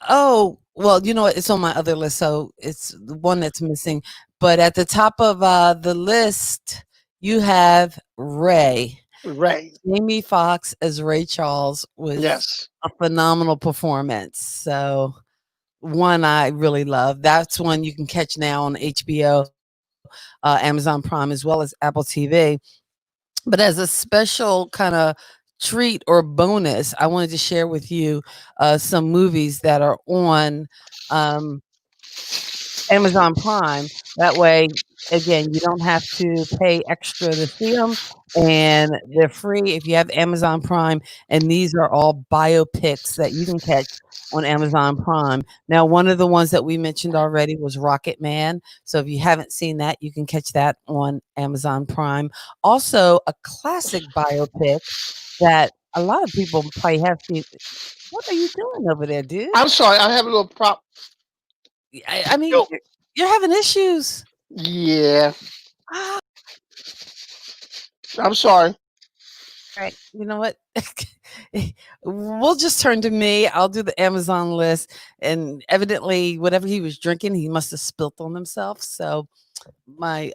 oh, well, you know what? It's on my other list, so it's the one that's missing. But at the top of the list, you have Ray.
Ray.
Jamie Foxx as Ray Charles was
Yes,
a phenomenal performance. So one I really love. That's one you can catch now on HBO, Amazon Prime, as well as Apple TV. But as a special kind of treat or bonus, I wanted to share with you some movies that are on um, Amazon Prime. That way, again, you don't have to pay extra to see them, and they're free if you have Amazon Prime. And these are all biopics that you can catch on Amazon Prime. Now, one of the ones that we mentioned already was Rocketman. So if you haven't seen that, you can catch that on Amazon Prime. Also, a classic biopic that a lot of people probably have seen. What are you doing over there, dude?
I'm sorry. I have a little prop.
I mean,
Yo,
you're having issues.
yeah,
Ah,
I'm sorry.
right. You know what? We'll just turn to me. I'll do the Amazon list. And evidently, whatever he was drinking, he must have spilt on himself. So my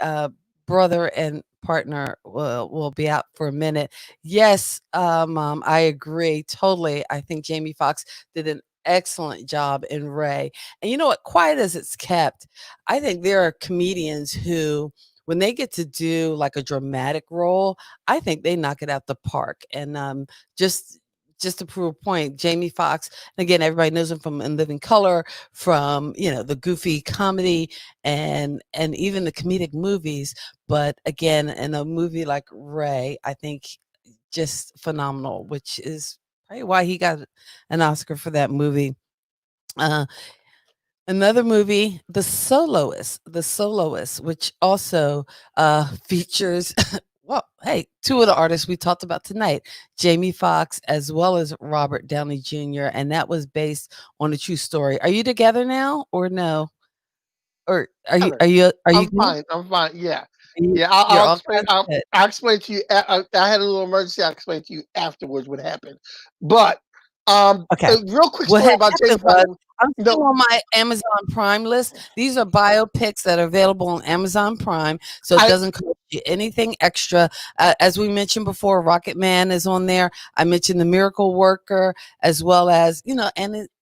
brother and partner will be out for a minute. Yes, Mom, I agree totally. I think Jamie Foxx did an excellent job in Ray. And you know what? Quiet as it's kept, I think there are comedians who, when they get to do like a dramatic role, I think they knock it out the park. And just just to prove a point, Jamie Foxx, again, everybody knows him from In Living Color, from the goofy comedy and even the comedic movies. But again, in a movie like Ray, I think just phenomenal, which is probably why he got an Oscar for that movie. Uh, Another movie, The Soloist, which also features, well, hey, two of the artists we talked about tonight, Jamie Foxx as well as Robert Downey Jr., and that was based on a true story. Are you together now or no? Or are you
I'm
good?
fine. I'm fine. Yeah,
You
yeah.
you're
I'll
all
explain.
kinds of good.
I'll explain to you. I had a little emergency. I'll explain to you afterwards what happened. But
Okay.
a real quick
What
story
had
about Jamie
happened was,
Foxx.
I'm still
No,
on my Amazon Prime list. These are biopics that are available on Amazon Prime, so it
I
doesn't cost you anything extra. As we mentioned before, Rocket Man is on there. I mentioned The Miracle Worker, as well as,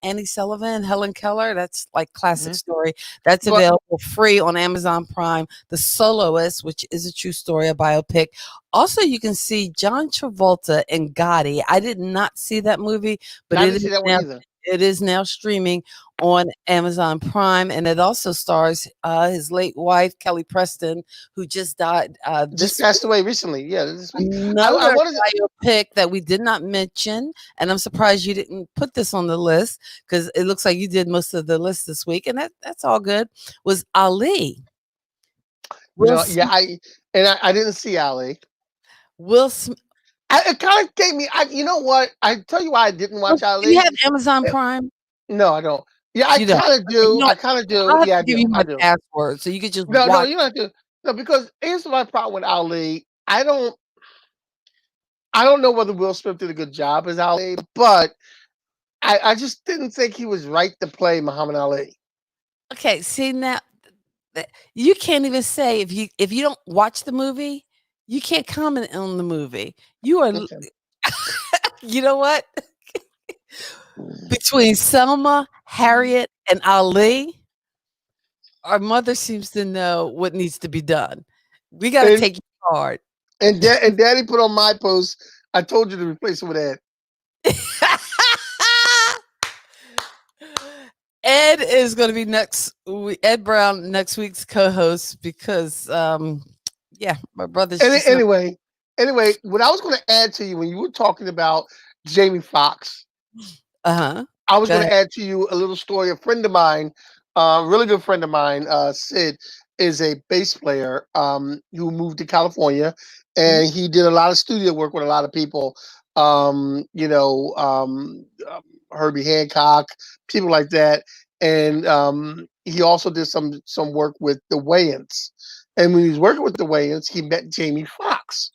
Annie Sullivan, Helen Keller. That's like classic
Mhm.
story. That's
but
available free on Amazon Prime. The Soloist, which is a true story, a biopic. Also, you can see John Travolta and Gotti. I did not see that movie, but
I
it
didn't
is
see that one
now
either.
it is now streaming on Amazon Prime, and it also stars his late wife Kelly Preston, who just died
Just
this week.
passed away recently. Yeah, this week. I
Another
wanted to.
biopic that we did not mention, and I'm surprised you didn't put this on the list because it looks like you did most of the list this week, and that's all good. Was Ali Will
No, yeah,
Smith?
I didn't see Ali.
Will Smith?
It kind of gave me. You know what? I tell you why I didn't watch
Do you
Ali.
have Amazon
Eh,
Prime?
No, I don't. Yeah, I
You don't.
kind of
Okay,
do. I kind of do.
I'll have
Yeah,
to
I
give
do.
you
I
my
do.
password so you could just
No, no,
watch.
you don't have to. No, because here's my problem with Ali. I don't know whether Will Smith did a good job as Ali, but I just didn't think he was right to play Muhammad Ali.
Okay, see now you can't even say if you don't watch the movie, You can't comment on the movie. You are,
Okay.
you know what? Between Selma, Harriet, and Ali, our mother seems to know what needs to be done. We got to
And
take you hard.
and Daddy put on my post. I told you to replace it with Ed.
Ed is going to be Ed Brown next week's co-host because, yeah, my brother's
And
just not.
anyway, what I was going to add to you when you were talking about Jamie Foxx,
Uh huh.
I was
Go
going
ahead.
to add to you a little story. A friend of mine, really good friend of mine, Sid, is a bass player who moved to California,
Mhm.
and he did a lot of studio work with a lot of people. Herbie Hancock, people like that, and he also did some work with the Wayans. And when he was working with the Wayans, he met Jamie Foxx.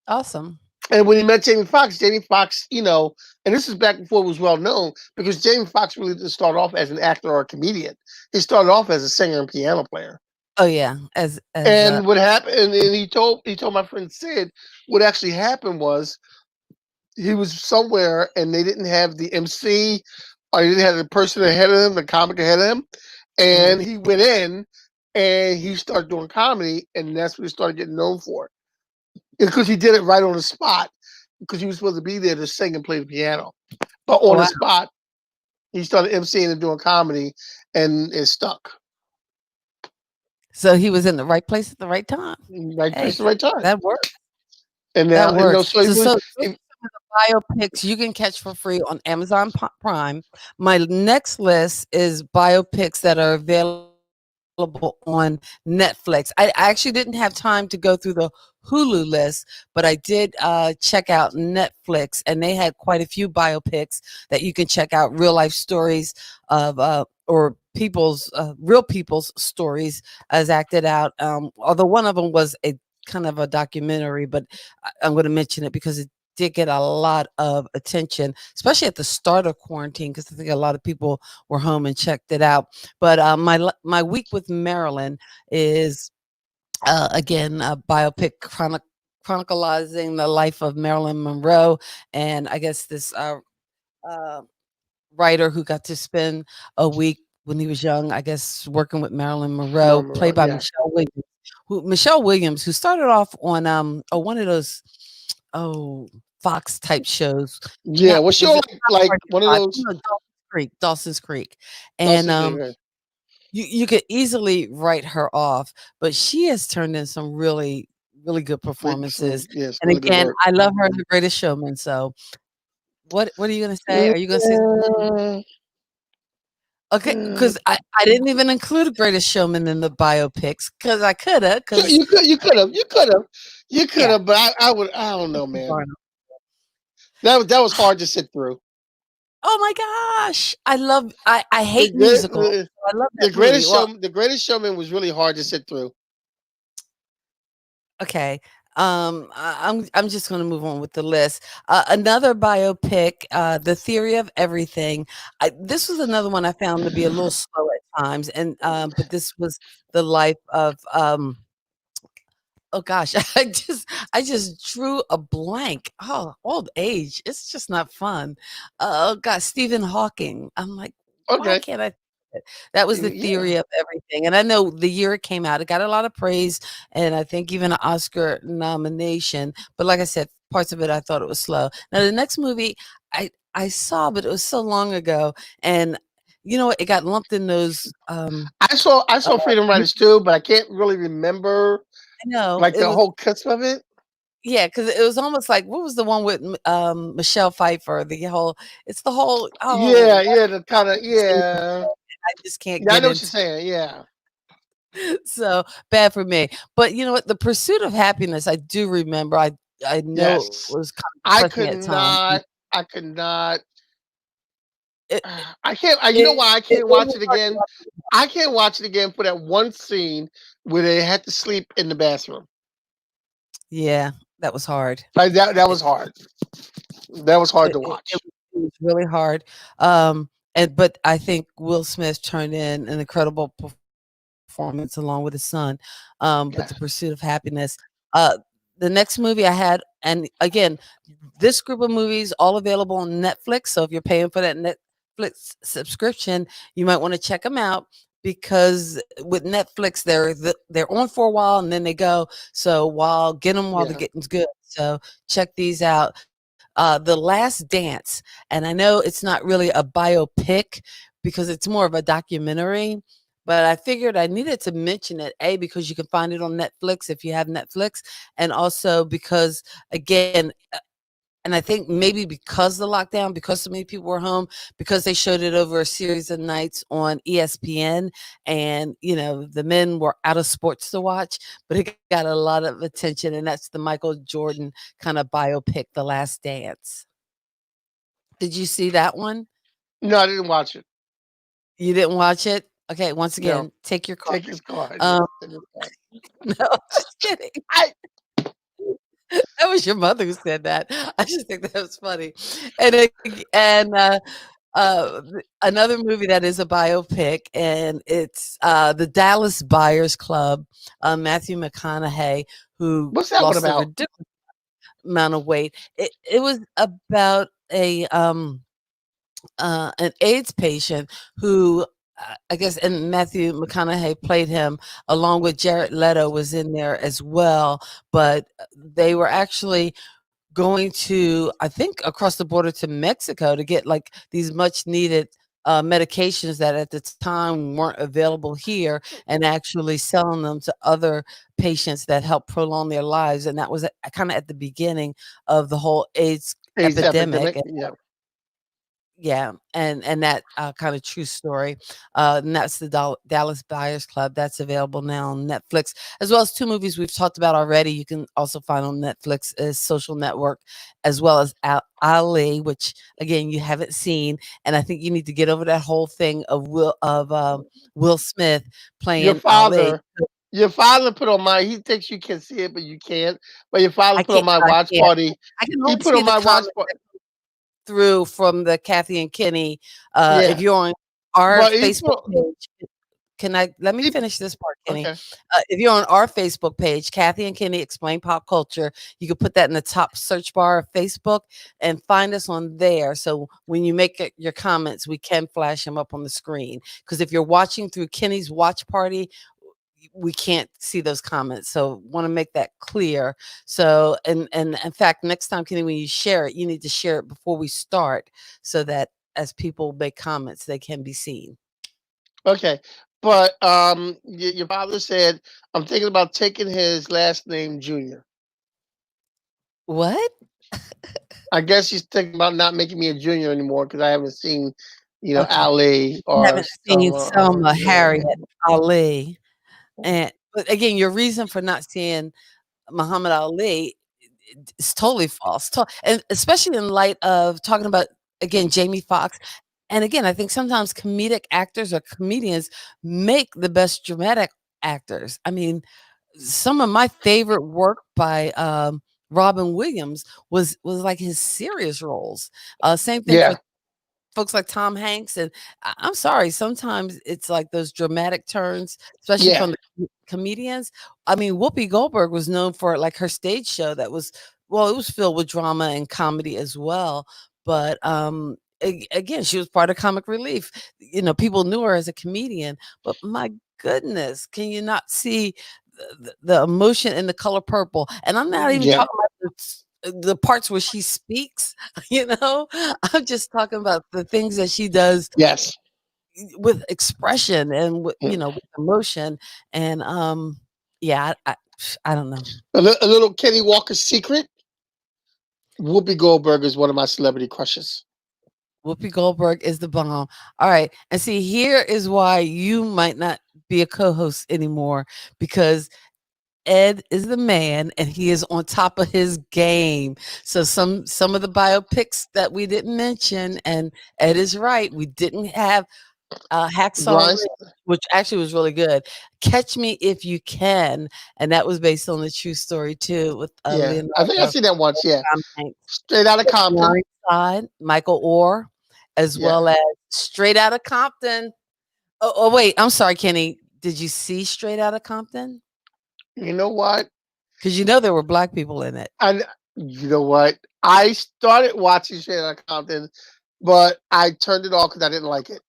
Awesome.
And when he met Jamie Foxx, and this is back before it was well known, because Jamie Foxx really didn't start off as an actor or a comedian. He started off as a singer and piano player.
Oh yeah, as
And what happened, and he told my friend Sid, what actually happened was he was somewhere and they didn't have the MC, or they didn't have the person ahead of him, the comic ahead of him,
mhm.
and he went in and he started doing comedy, and that's what he started getting known for, because he did it right on the spot, because he was supposed to be there to sing and play the piano. But on the
Wow.
spot, he started emceeing and doing comedy, and it stuck.
So he was in the right place at the right time.
Right
Hey,
place, the right time.
that works.
And
That
now,
works.
so he
So,
really,
so those
he,
are some of the biopics you can catch for free on Amazon Prime. My next list is biopics that are available on Netflix. I actually didn't have time to go through the Hulu list, but I did check out Netflix, and they had quite a few biopics that you can check out. Real life stories of or real people's stories as acted out. Although one of them was a kind of a documentary, but I'm going to mention it because it did get a lot of attention, especially at the start of quarantine, because I think a lot of people were home and checked it out. But my week with Marilyn is again a biopic chronicalizing the life of Marilyn Monroe, and I guess this uh, writer who got to spend a week when he was young, I guess, working with Marilyn Monroe, played by
yeah,
Michelle Williams, who started off on one of those oh Fox type shows.
yeah.
Not
Was she
was
on
it
like
not Party
one of
Live?
those?
No, Dawson's Creek, and
Dawson's Creek, right?
you could easily write her off, but she has turned in some really good performances.
Yes,
And
really good
again,
work.
I love her in The Greatest Showman. So what are you gonna say? Are you gonna say
Uh,
okay?
uh,
Because I didn't even include The Greatest Showman in the biopics because I coulda, because
you could
yeah.
have, but I don't know, man. That was hard to sit through.
Oh my gosh. I
The
hate
great,
musicals. So I love that movie. Well,
the greatest showman was really hard to sit through.
okay. I'm just going to move on with the list. Another biopic, The Theory of Everything. This was another one I found to be a little slow at times, and but this was the life of oh gosh, I just drew a blank. Oh, old age. It's just not fun. Oh gosh, Stephen Hawking. I'm like, why
Okay,
can't I? That was The
yeah,
Theory of Everything, and I know the year it came out, it got a lot of praise, and I think even an Oscar nomination. But like I said, parts of it I thought it was slow. Now the next movie I saw, but it was so long ago, and you know what? It got lumped in those.
I saw Freedom
I
Riders too, but I can't really remember
know
like
it
the
was.
whole cusp of it.
Yeah, because it was almost like what was the one with Michelle Pfeiffer? It's the whole
Yeah,
why
yeah, the kind of
is this
yeah.
I just can't
Yeah, I
get
know what you're
into
saying. Yeah,
so bad for me. But you know what? The Pursuit of Happiness, I do remember. I know it
yes.
was kind of
I
depressing
could
at times.
not. I could not.
It
I can't. You know
it,
why I
it
can't watch
was
it
hard to
again?
watch.
I can't watch it again for that one scene where they had to sleep in the bathroom.
Yeah, that was hard.
Like that
It,
was hard. That was hard
it,
to
it, it
watch.
was it was really hard. But I think Will Smith turned in an incredible performance along with his son. But
Yeah.
The Pursuit of Happiness, uh, the next movie I had, and again, this group of movies all available on Netflix. So if you're paying for that Netflix subscription, you might want to check them out because with Netflix, they're on for a while and then they go. So get them while the
Yeah.
getting's good. So check these out. The Last Dance, and I know it's not really a biopic because it's more of a documentary. But I figured I needed to mention it, A, because you can find it on Netflix if you have Netflix, and also because, again, and I think maybe because the lockdown, because so many people were home, because they showed it over a series of nights on ESPN, and the men were out of sports to watch, but it got a lot of attention, and that's the Michael Jordan kind of biopic, The Last Dance. Did you see that one?
No, I didn't watch it.
You didn't watch it? Okay, once
No.
again, take your card.
Take his card.
Um,
Yes, take his card.
no, just kidding.
I
That was your mother who said that. I just think that was funny. And another movie that is a biopic, and it's the Dallas Buyers Club. Matthew McConaughey, who
What's that one
lost a
about?
ridiculous amount of weight. It was about an AIDS patient who, I guess, and Matthew McConaughey played him along with Jared Leto was in there as well. But they were actually going to, I think, across the border to Mexico to get like these much needed medications that at the time weren't available here, and actually selling them to other patients that help prolong their lives. And that was kind of at the beginning of the whole AIDS
AIDS
epidemic.
epidemic. Yeah.
Yeah, and that kind of true story, and that's the Dallas Buyers Club. That's available now on Netflix, as well as two movies we've talked about already. You can also find on Netflix is Social Network, as well as Ali, which again you haven't seen, and I think you need to get over that whole thing of Will Smith
Your
playing Ali.
father, your father put on my. He thinks you can see it, but you can't. But your father
I
put on
can't.
my
I
watch
can't.
party.
I can
He
only
put
see
on
the
my watch
comments
party.
through from the Kathy and Kenny. If
Yeah,
you're on our
but he
Facebook
put.
page, let me
He
finish this part, Kenny.
okay.
If you're on our Facebook page, Kathy and Kenny Explain Pop Culture, you can put that in the top search bar of Facebook and find us on there. So when you make your comments, we can flash them up on the screen. Because if you're watching through Kenny's watch party, we can't see those comments. So want to make that clear. So and in fact, next time, Kenny, when you share it, you need to share it before we start so that as people make comments, they can be seen.
Okay, but your father said I'm thinking about taking his last name Junior.
What?
I guess he's thinking about not making me a junior anymore because I haven't seen,
Okay.
Ali
You
or
haven't seen
Selma or
Selma,
yeah.
Harriet, Ali. And but again, your reason for not seeing Muhammad Ali is totally false. And especially in light of talking about, again, Jamie Foxx. And again, I think sometimes comedic actors or comedians make the best dramatic actors. I mean, some of my favorite work by Robin Williams was like his serious roles. Same thing for
Yeah,
folks like Tom Hanks, and I'm sorry, sometimes it's like those dramatic turns, especially
yeah,
from the comedians. I mean, Whoopi Goldberg was known for like her stage show that was, well, it was filled with drama and comedy as well. But again, she was part of Comic Relief. People knew her as a comedian, but my goodness, can you not see the emotion in The Color Purple? And I'm not even
yeah,
talking about the parts where she speaks. I'm just talking about the things that she does
yes.
with expression and with,
Mm.
with emotion. And yeah, I don't know.
A little Kenny Walker's secret. Whoopi Goldberg is one of my celebrity crushes.
Whoopi Goldberg is the bomb. All right. And see, here is why you might not be a co-host anymore, because Ed is the man and he is on top of his game. So some of the biopics that we didn't mention, and Ed is right, we didn't have Hacksaw
Blind.
Ridge, which actually was really good. Catch Me If You Can, and that was based on the true story too, with
Yeah, I think I've
Leonardo
seen that once. Yeah,
Tom Hanks.
Straight Out of Compton.
Blindside, Michael Orr, as
Yeah,
well as Straight Outta Compton. Oh wait, I'm sorry, Kenny. Did you see Straight Outta Compton?
you know what?
because you know there were black people in it.
And you know what? I started watching Straight Outta Compton, but I turned it off because I didn't like it.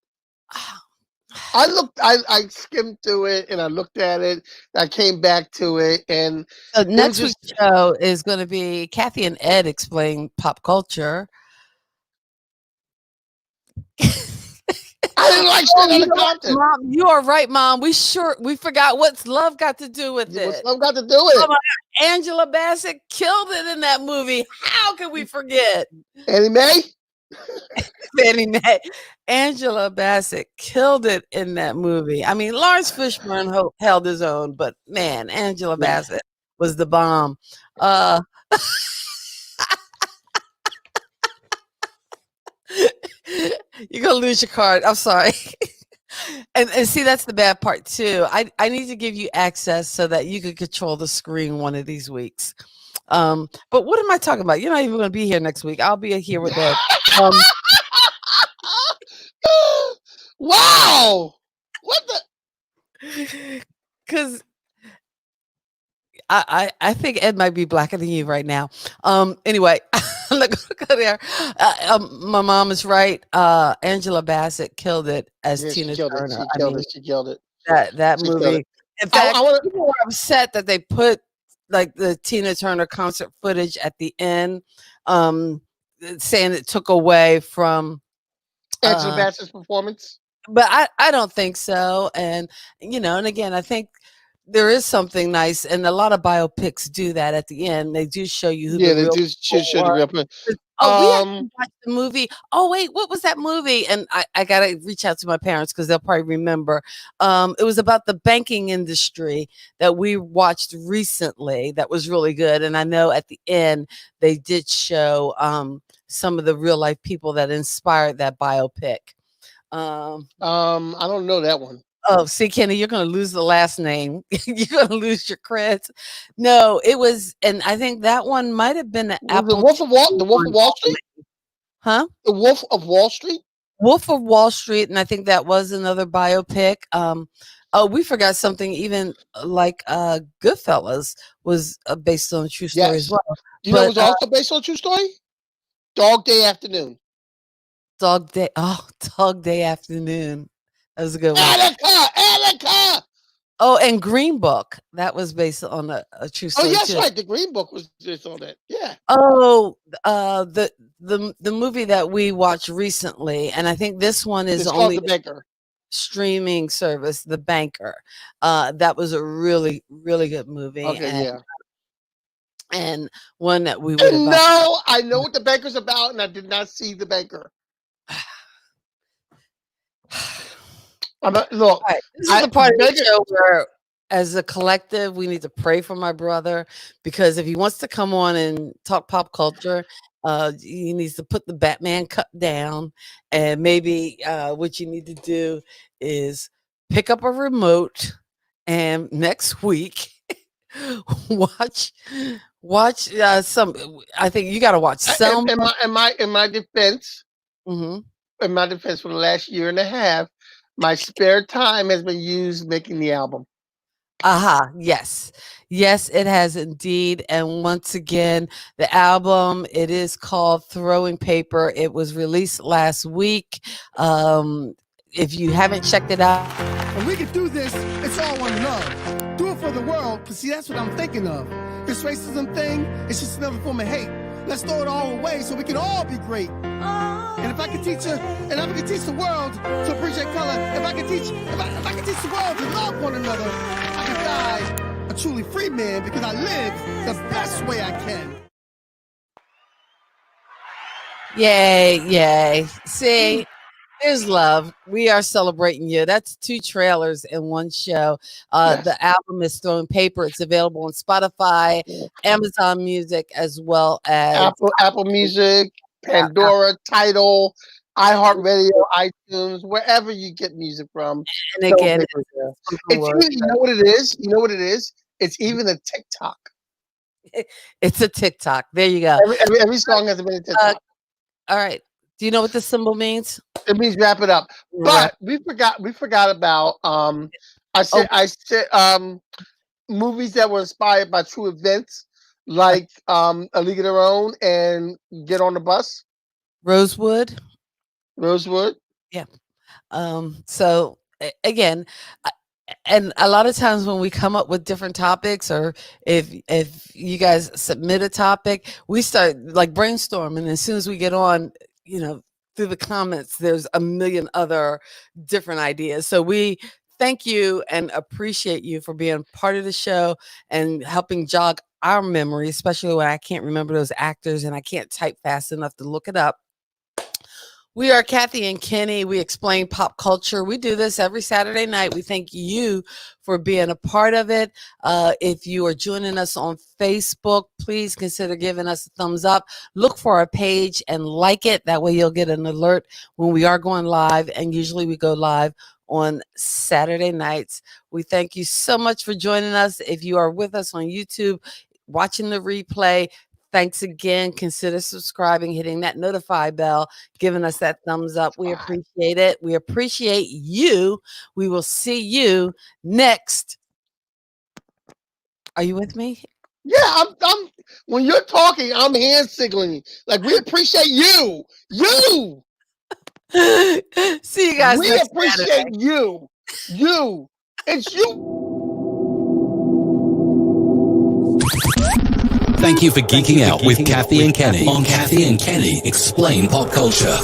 I skimmed through it and I looked at it. I came back to it, and
So
it was
next
just
week's show is going to be Kathy and Ed explain pop culture.
I didn't like
Oh,
Straight
you
Outta
know what,
Compton.
Mom, you are right, Mom. We forgot what's love got to do with
What's
it.
love got to do with
Oh
it?
my God, Angela Bassett killed it in that movie. How can we forget?
Annie Mae?
Fannie Mae. Angela Bassett killed it in that movie. I mean, Lawrence Fishburne held his own, but man, Angela Bassett was the bomb. You're gonna lose your card. I'm sorry. And see, that's the bad part too. I need to give you access so that you can control the screen one of these weeks. But what am I talking about? You're not even gonna be here next week. I'll be here with Ed.
Wow! What the?
Because I think Ed might be blacker than you right now. Anyway, look there. My mom is right. Angela Bassett killed it as
Yeah,
Tina
she killed it.
Turner.
She killed it.
That
She killed
movie.
it.
In
I
fact,
wanna-
people were upset that they put like the Tina Turner concert footage at the end, saying it took away from
Angela Bassett's performance.
but I don't think so. And and again, I think there is something nice, and a lot of biopics do that at the end. They do show you who
Yeah,
the
they
real
do should
people
the
are.
real person.
Oh, we actually watched the movie. Oh, wait, what was that movie? And I gotta reach out to my parents because they'll probably remember. It was about the banking industry that we watched recently. That was really good. And I know at the end they did show some of the real life people that inspired that biopic.
I don't know that one.
Oh, see, Kenny, you're going to lose the last name. You're going to lose your creds. No, it was, and I think that one might have been the
Was
Apple.
the Wolf of Wall Street?
Huh?
The Wolf of Wall Street?
Wolf of Wall Street, and I think that was another biopic. Oh, we forgot something. Even like Goodfellas was based on a true story as
Yes.
well.
You know, it was also based on a true story. Dog Day Afternoon.
Dog Day Afternoon. That was a good one.
Attica.
Oh, and Green Book. That was based on a true
Oh,
story
yes,
too.
right. The Green Book was just on that. Yeah.
Oh, the movie that we watched recently, and I think this one is
It's called
only
The Banker.
streaming service, The Banker. That was a really, really good movie.
Okay, yeah.
And one that we would
No, I know what The Banker's about, and I did not see The Banker. Look,
right, this is the part of the show where, as a collective, we need to pray for my brother, because if he wants to come on and talk pop culture, he needs to put the Batman cup down, and maybe what you need to do is pick up a remote, and next week watch some. I think you got to watch Selma.
In my defense, for the last year and a half, my spare time has been used making the album.
Yes, it has indeed. And once again, the album, it is called Throwing Paper. It was released last week. If you haven't checked it out,
and we can do this, it's all one love. Do it for the world, because see, that's what I'm thinking of. This racism thing, it's just another form of hate. Let's throw it all away so we can all be great. And if I can teach the world to appreciate color, if I can teach the world to love one another, I can die a truly free man because I live the best way I can.
Yay. See, there's love. We are celebrating you. That's 2 trailers in one show.
Yes.
The album is Throwing Paper. It's available on Spotify, Amazon Music, as well as
Apple Music, Pandora, Tidal, iHeartRadio, iTunes, wherever you get music from.
And again,
you know what it is? You know what it is? It's even a TikTok.
It's a TikTok. There you go.
Every song has been a TikTok.
All right. Do you know what this symbol means?
It means wrap it up. But we forgot about I said movies that were inspired by true events, like A League of Their Own and Get on the Bus,
Rosewood.
Rosewood.
Yeah. So again, and a lot of times when we come up with different topics, or if you guys submit a topic, we start like brainstorming. And as soon as we get on, through the comments, there's a million other different ideas. So we thank you and appreciate you for being part of the show and helping jog our memory, especially when I can't remember those actors and I can't type fast enough to look it up. We are Kathy and Kenny. We explain pop culture. We do this every Saturday night. We thank you for being a part of it. If you are joining us on Facebook, please consider giving us a thumbs up. Look for our page and like it. That way you'll get an alert when we are going live. And usually we go live on Saturday nights. We thank you so much for joining us. If you are with us on YouTube, watching the replay, thanks again. Consider subscribing, hitting that notify bell, giving us that thumbs up. We appreciate it. We appreciate you. We will see you next. Are you with me?
Yeah, I'm when you're talking, I'm hand signaling. Like, we appreciate you. You.
See you guys
We
next
appreciate
Saturday.
you. You. It's you.
Thank you for geeking out with Kathy and Kenny on Kathy and Kenny Explain Pop Culture.